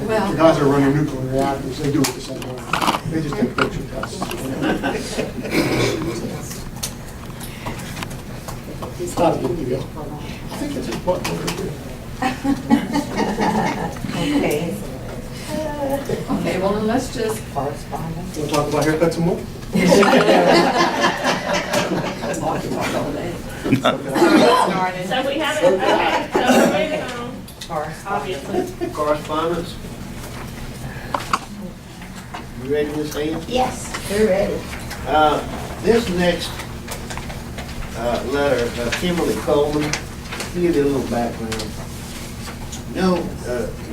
Well- The guys that are running nuclear reactors, they do it the same way. They just take picture tests. It's not a big deal. I think it's important to do. Okay. Okay, well, then let's just, Correspondence. Want to talk about haircuts some more? So we haven't, okay, so we're moving on, Correspondence. obviously. Correspondence? You ready, Miss Ann? Yes, we're ready. This next letter, Kimberly Coleman, I'll give you a little background.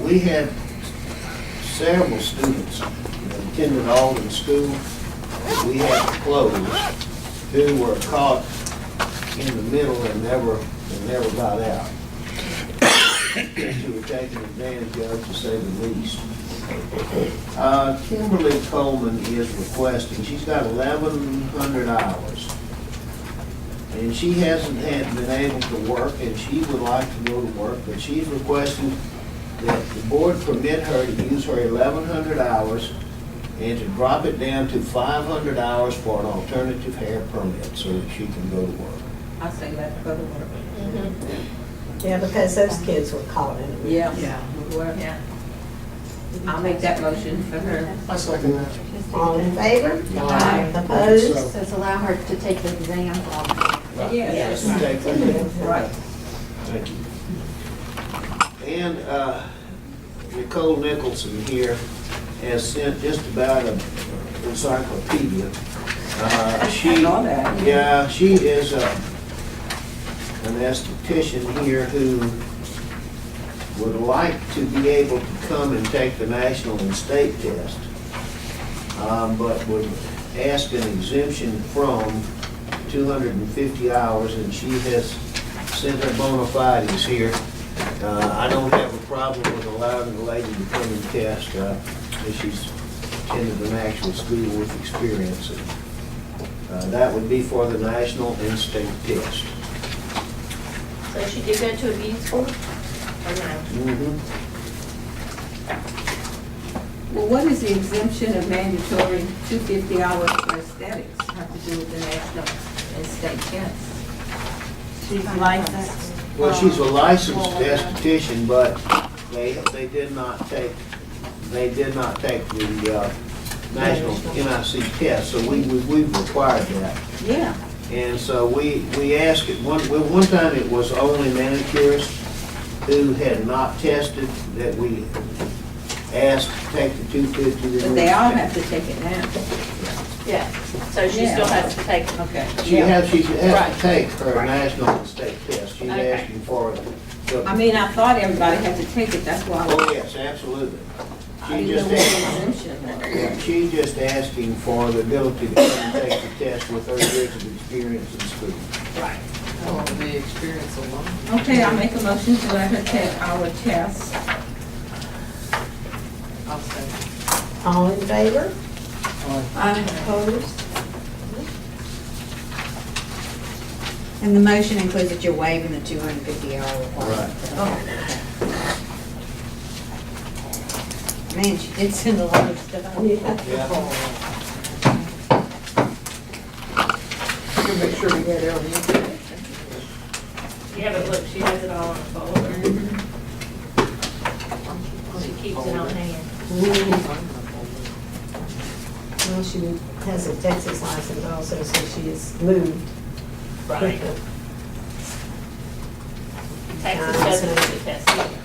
We had several students that attended Alden School that we had to close, who were caught in the middle and never got out. Who were taken advantage of, to say the least. Kimberly Coleman is requesting, she's got 1,100 hours. And she hasn't been able to work, and she would like to go to work, but she's requesting that the board permit her to use her 1,100 hours and to drop it down to 500 hours for an alternative hair permit so that she can go to work. I say let go to work. Yeah, because those kids were caught in it. Yeah. yeah. Well, Yeah. I'll make that motion for her. I second that. All in favor? Aye. Opposed? So- So it's allow her to take the exam. Yes. Take that. Right. Thank you. And Nicole Nicholson here has sent just about an encyclopedia. She, saw that. yeah, she is an esthetician here who would like to be able to come and take the national and state test, but would ask an exemption from 250 hours, and she has sent her bona fides here. I don't have a problem with allowing the lady to come and test, if she's attended an actual school with experience. That would be for the national and state test. So she did go to a beauty school, or no? Well, what is the exemption of mandatory 250 hours for aesthetics have to do with the national and state tests? She's licensed. Well, she's a licensed esthetician, but they did not take the national NIC test, so we've required that. Yeah. And so we asked it, one time it was only manicurists who had not tested that we asked to take the 250. But they all have to take it now. Yeah, so she Yeah. still has to take it. Okay. She has Right. to take her national and state test. She's Okay. asking for it. I mean, I thought everybody had to take it, that's why. Oh, yes, absolutely. I She didn't know just what asked, the exemption was. yeah, she just asking for the ability to come and take the test with her years of experience in school. Right. Oh, the experience alone. Okay, I'll make a motion to let her take our test. I'll say. All in favor? I'm Opposed? And the motion includes that you're waiving the 250-hour requirement. Man, she did send a lot of stuff. Yeah. You make sure we get all the information. Yeah, but look, she has it all in a folder. She keeps it on hand. Well, she has a Texas license also, so she is moved. Right. Texas doesn't do the test either.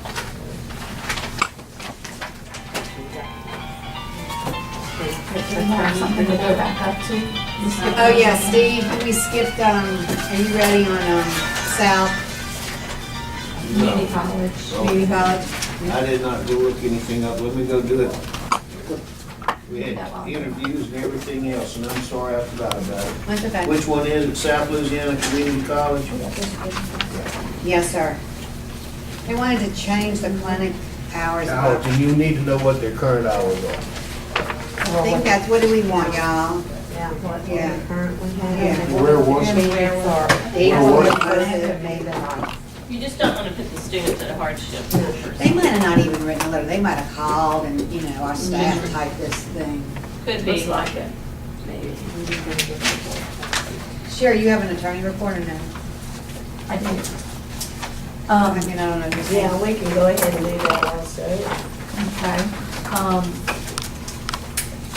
Something to go back up to. Oh, yeah, Steve, we skipped, are you ready on, South Community college. Community College? I did not go look anything up. Let me go do it. We had interviews and everything else, and I'm sorry I forgot about it. That's okay. Which one is it? South Louisiana Community College? Yes, sir. They wanted to change the clinic hours. Now, do you need to know what their current hours are? I think that's, what do we want, y'all? Yeah, what Yeah. we currently Yeah. have. Where was it? You just don't want to put the students at a hardship. They might have not even written a letter. They might have called and, you know, our staff typed this thing. Could be like it. Sherry, you have an attorney report or no? I do. I mean, I don't know. just- Yeah, we can go ahead and do that also. Okay.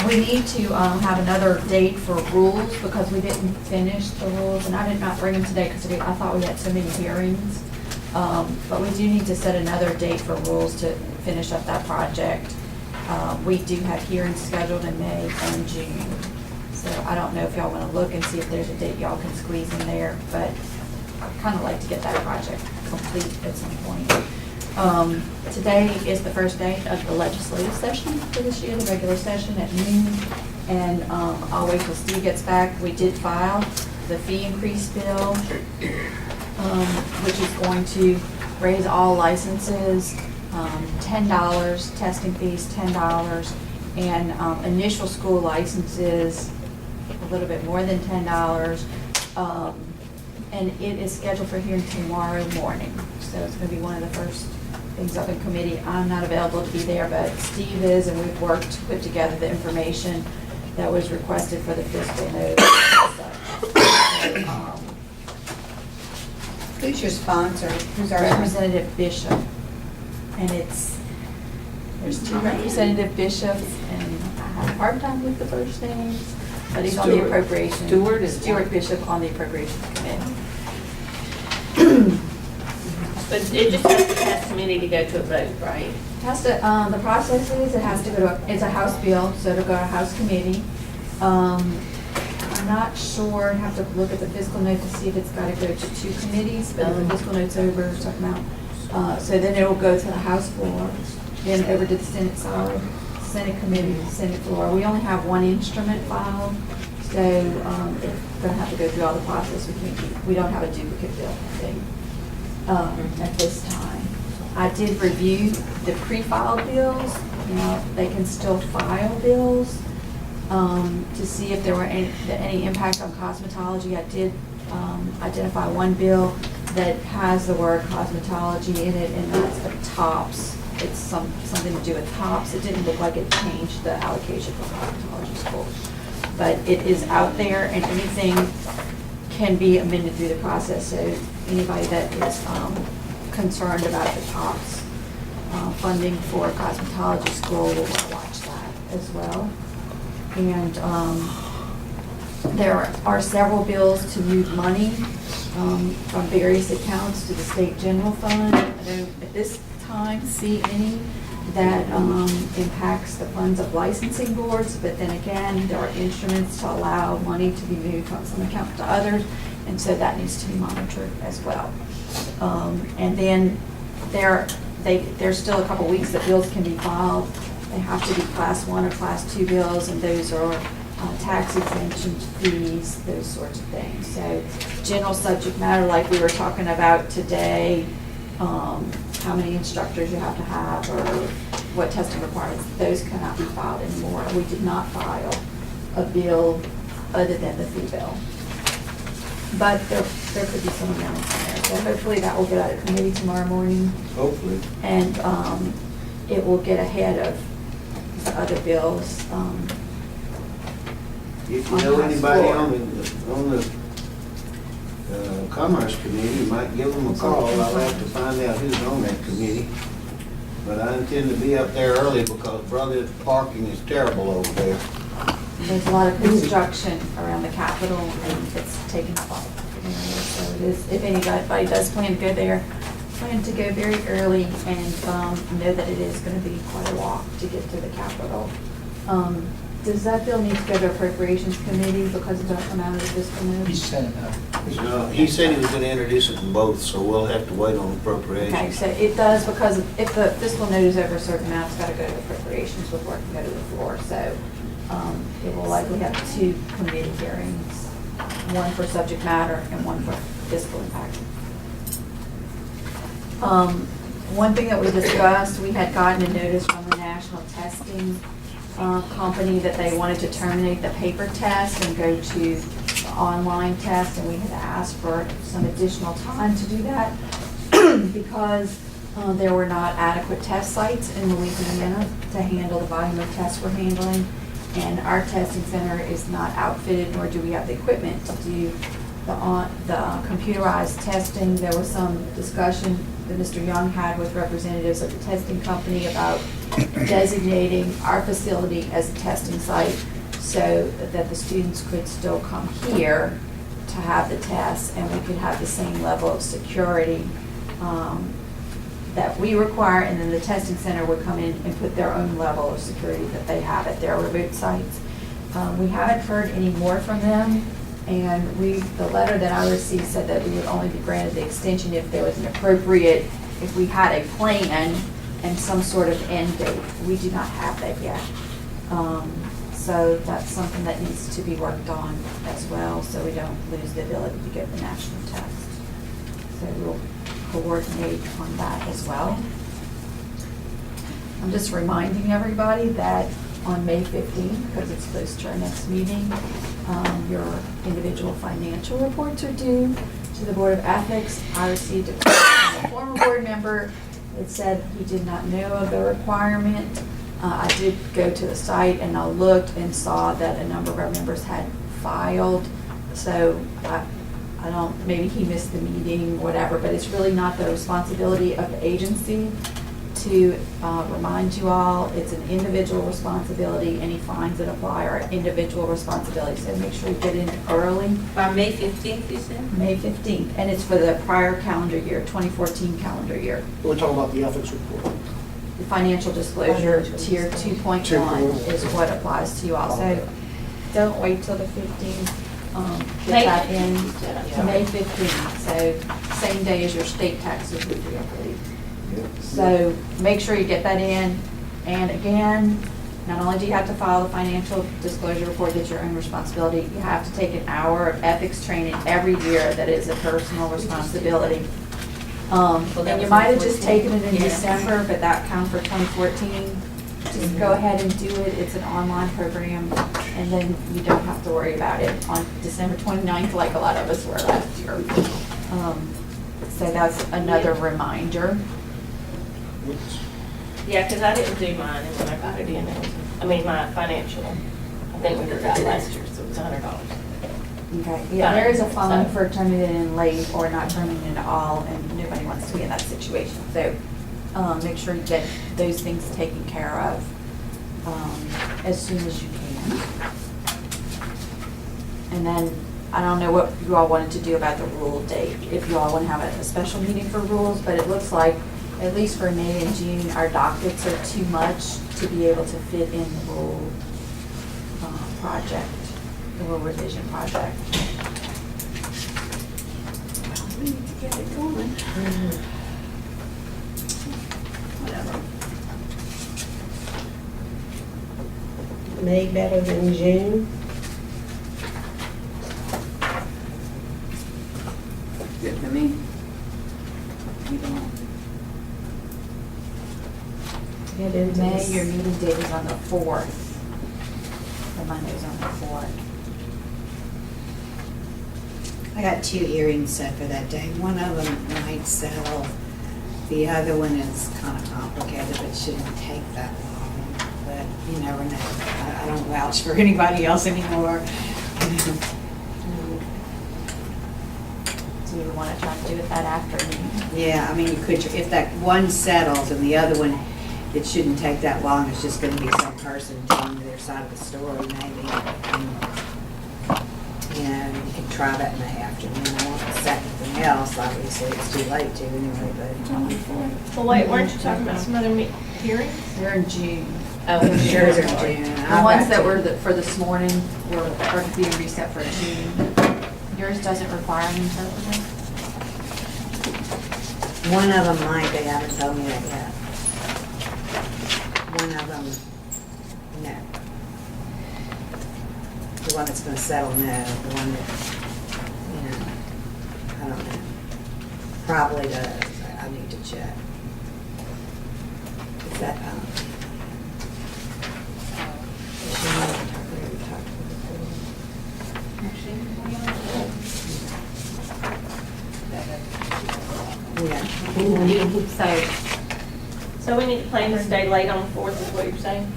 We need to have another date for rules because we didn't finish the rules, and I did not bring them today because I thought we had so many hearings. But we do need to set another date for rules to finish up that project. We do have hearings scheduled in May and June. So I don't know if y'all want to look and see if there's a date y'all can squeeze in there, but I'd kind of like to get that project complete at some point. Today is the first day of the legislative session for this year, the regular session at noon. And I'll wait till Steve gets back. We did file the fee increase bill, which is going to raise all licenses, $10, testing fees, $10, and initial school licenses, a little bit more than $10. And it is scheduled for hearing tomorrow morning. So it's going to be one of the first things up in committee. I'm not available to be there, but Steve is, and we've worked to put together the information that was requested for the fiscal notice and such. Who's your sponsor? Who's our Representative Bishop. And there's two Representative Bishops, and I have a hard time with the first names, but he's on the Stewart. appropriation. Stewart is Stuart Bishop on the appropriations committee. But it just has to pass committee to go to a vote, right? Has to, the process is, it has to go to, it's a House bill, so it'll go to House committee. I'm not sure, I have to look at the fiscal note to see if it's got to go to two committees, but if the fiscal note's over a certain amount. So then it will go to the House floor, then over to the Senate side, Senate committee, Senate floor. We only have one instrument filed, so it's gonna have to go through all the process. We don't have a duplicate bill thing at this time. I did review the pre-filed bills. Now, they can still file bills to see if there were any impact on cosmetology. I did identify one bill that has the word cosmetology in it, and that's the tops. It's something to do with tops. It didn't look like it changed the allocation for cosmetology schools. But it is out there, and anything can be amended through the process. So anybody that is concerned about the tops funding for cosmetology school will watch that as well. And there are several bills to move money from various accounts to the state general fund. I don't at this time see any that impacts the funds of licensing boards, but then again, there are instruments to allow money to be moved from some account to others, and so that needs to be monitored as well. And then there's still a couple weeks that bills can be filed. They have to be class 1 or class 2 bills, and those are tax exemption fees, those sorts of things. So general subject matter like we were talking about today, how many instructors you have to have or what testing requirements, those cannot be filed anymore. We did not file a bill other than the fee bill. But there could be some amendments in there. So hopefully that will get out of committee tomorrow morning. Hopefully. And it will get ahead of the other bills. If you know anybody on the Commerce Committee, you might give them a call. I'll have to find out who's on that committee. But I intend to be up there early because, brother, parking is terrible over there. There's a lot of construction around the Capitol, and it's taking up all the area. So it is, if anybody does plan to go there, plan to go very early and know that it is going to be quite a walk to get to the Capitol. Does that bill need to go to Appropriations Committee because it doesn't come out of the fiscal note? He said no. He said he was going to introduce it in both, so we'll have to wait on Okay, appropriations. so it does, because if the fiscal note is over a certain amount, it's got to go to Appropriations before it can go to the floor. So it will likely have 2 committee hearings, one for subject matter and one for fiscal impact. One thing that we discussed, we had gotten a notice from the national testing company that they wanted to terminate the paper test and go to the online test, and we had asked for some additional time to do that because there were not adequate test sites in Louisiana to handle the volume of tests we're handling, and our testing center is not outfitted, nor do we have the equipment to do the computerized testing. There was some discussion that Mr. Young had with representatives of the testing company about designating our facility as a testing site so that the students could still come here to have the tests, and we could have the same level of security that we require, and then the testing center would come in and put their own level of security that they have at their remote sites. We haven't heard any more from them, and the letter that I received said that we would only be granted the extension if there was an appropriate, if we had a plan and some sort of end date. We do not have that yet. So that's something that needs to be worked on as well, so we don't lose the ability to get the national test. So we'll coordinate on that as well. I'm just reminding everybody that on May 15th, because it's close to our next meeting, your individual financial reports are due to the Board of Ethics. I received a question from a former board member that said he did not know of the requirement. I did go to the site and I looked and saw that a number of our members had filed. So I don't, maybe he missed the meeting, whatever, but it's really not the responsibility of the agency to remind you all. It's an individual responsibility. Any fines that apply are individual responsibility. So make sure you get in early. By May 15th, you said? May 15th, and it's for the prior calendar year, 2014 calendar year. We're talking about the ethics report. The financial disclosure, tier 2.1 is what applies to you all. So don't wait till the 15th. Get that in to May 15th, so same day as your state taxes would be, I believe. So make sure you get that in. And again, not only do you have to file the financial disclosure report, that's your own responsibility, you have to take an hour of ethics training every year that is a personal responsibility. And you might have just taken it in December, but that counts for 2014. Just go ahead and do it. It's an online program, and then you don't have to worry about it on December 29th like a lot of us were last year. So that's another reminder. Yeah, because I didn't do mine, and when I got it in, my financial, I think we did that last year, so it was $100. Okay, yeah, there is a fine for turning it in late or not turning it in at all, and nobody wants to be in that situation. So make sure you get those things taken care of as soon as you can. And then, I don't know what you all wanted to do about the rule date, if you all want to have a special meeting for rules, but it looks like, at least for May and June, our dockets are too much to be able to fit in the rule project, the rule revision project. We need to get it going. Whatever. May better than June. Good for me. You don't. Get into May, this. your meeting date is on the 4th. The Monday's on the 4th. I got 2 earrings set for that day. One of them might sell. The other one is kind of complicated, but shouldn't take that long. But you never know. I don't vouch for anybody else anymore. Do you want to try to do it that afternoon? Yeah, I mean, you could, if that one settles and the other one, it shouldn't take that long. It's just gonna be some person telling their side of the story maybe. And you can try that in the afternoon. I won't set anything else. Obviously, it's too late to anyway, but. Well, wait, weren't you talking about some other hearings? They're in June. Oh, Sure, they're June. The ones that were for this morning are being reset for June. Yours doesn't require an interpreter? One of them might, they haven't told me that yet. One of them, no. The one that's gonna settle, no. The one that, I don't know. Probably does. I need to check. Is that, So, so we need to plan to stay late on the 4th, is what you're saying?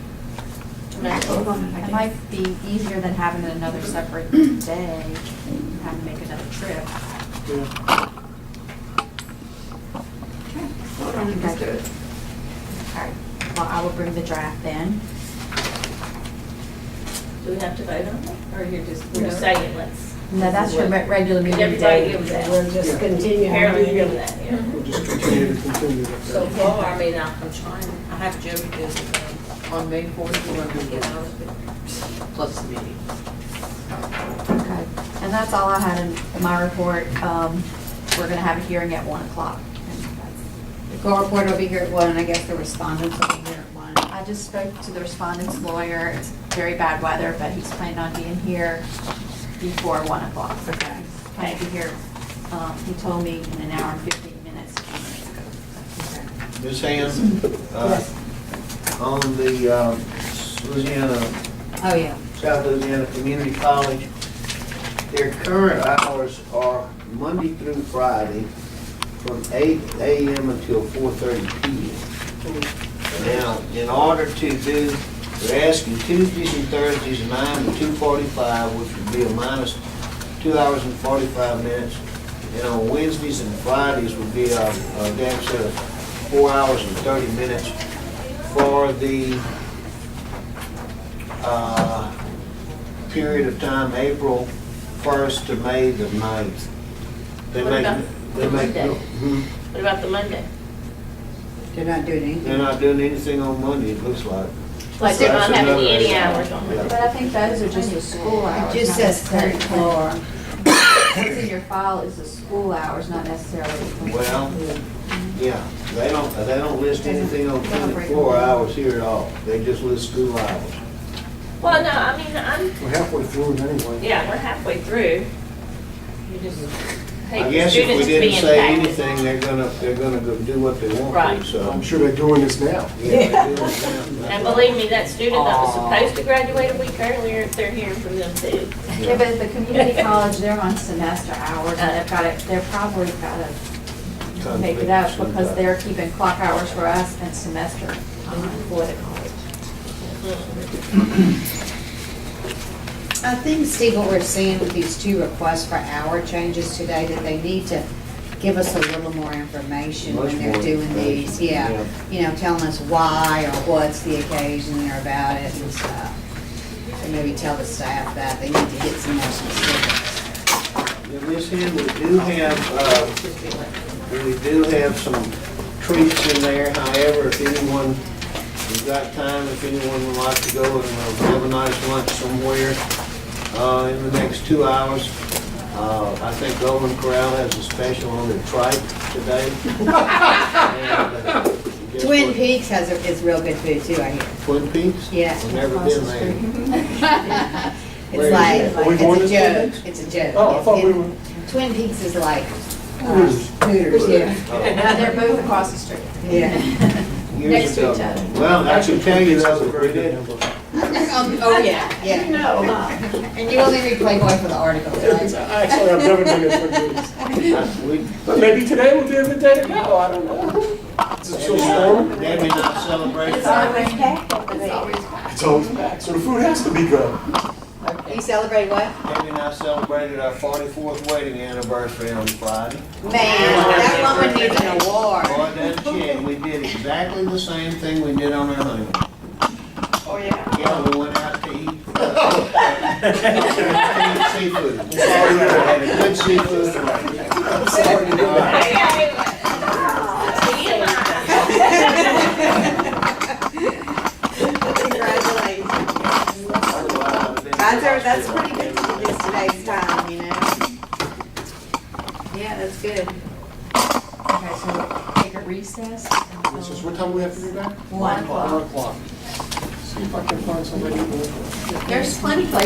It might be easier than having another separate day, and having to make another trip. Hold on, let's do it. All right, well, I will bring the draft then. Do we have to vote on it, or you're just saying let's? No, that's your regular meeting Everybody day. give them that. We'll just continue. Carolyn, you give them that, yeah. We'll just continue to continue that. So far, I mean, I'm trying, I have Joey visit on May 4th, we're going to get out of it, plus the meeting. Okay, and that's all I had in my report. We're gonna have a hearing at 1 o'clock. And that's- the court reporter will be here at 1, and I guess the respondents will be here at 1. I just spoke to the respondent's lawyer. It's very bad weather, but he's planning on being here before 1 o'clock. Okay. Planning to be here, he told me in an hour and 15 minutes. Ms. Hand, on the Louisiana, Oh, yeah. South Louisiana Community College, their current hours are Monday through Friday from 8 a.m. until 4:30 p.m. Now, in order to do, they're asking Tuesdays and Thursdays 9 to 2:45, which would be a minus 2 hours and 45 minutes. And on Wednesdays and Fridays would be a deficit of 4 hours and 30 minutes for the period of time, April 1st to May the 9th. They What make, about they the make, Monday? Mhm. What about the Monday? They're not doing anything. They're not doing anything on Monday, it looks like. Like they're not That's having another any issue. hours on Monday? But I think those are just the school hours. It just not says necessarily third floor. What's in your file is the school hours, not necessarily. Well, yeah, they don't list anything on 24 hours here at all. They just list school hours. Well, no, I mean, We're halfway through it anyway. yeah, we're halfway through. You just hate I the guess if we students didn't being say impacted. anything, they're gonna go do what they want Right. to, so. I'm sure they're doing this now. Yeah, they're doing it now. And believe me, that student that was supposed to graduate a week earlier, they're hearing from them too. Yeah, but the community college, they're on semester hours, and they're probably gotta make it up because they're keeping clock hours for us and semester time for the college. I think, Steve, what we're seeing with these 2 requests for hour changes today, that they need to give us a little more information Much when they're more doing these. information, Yeah, you know, telling us why or what's the occasion or about it and stuff. to maybe tell the staff that they need to get some more specifics. Yeah, Ms. Hen, we do have some treats in there. However, if anyone has got time, if anyone would like to go and have a nice lunch somewhere in the next 2 hours, I think Golden Corral has a special on their tripe today. And, Twin Peaks is real good food too, I hear. Twin Peaks? Yes. I've never been there. It's Where like, is it? Are we going it's a to Twin joke, Peaks? it's a joke. Oh, I thought we were. Twin Peaks is like Hooters. Hooters, yeah. They're both across the street. Yeah. Years Next to ago. each other. Well, I can tell you though, that we did. Oh, yeah, yeah. No, And you only read Playboy for the articles, right? Actually, I've never been to Twin Peaks. We, But maybe today would be a good day to go, I don't know. Is it still storming? Debbie and I celebrated. It's always packed over It's there. always packed. It's always back, so the food has to be good. You celebrate what? Debbie and I celebrated our 44th wedding anniversary on Friday. Man, that woman needs an award. Boy, that shit, we did exactly the same thing we did on our honeymoon. Oh, yeah? Yeah, we went out to eat seafood. We had a good seafood. I'm sorry to do that. Congratulations. That's pretty good for this today's time, you know? Yeah, that's good. Okay, so take a recess. Recess. What time do we have to be back? 1 o'clock. 1 o'clock. See if I can find somebody. There's plenty of places.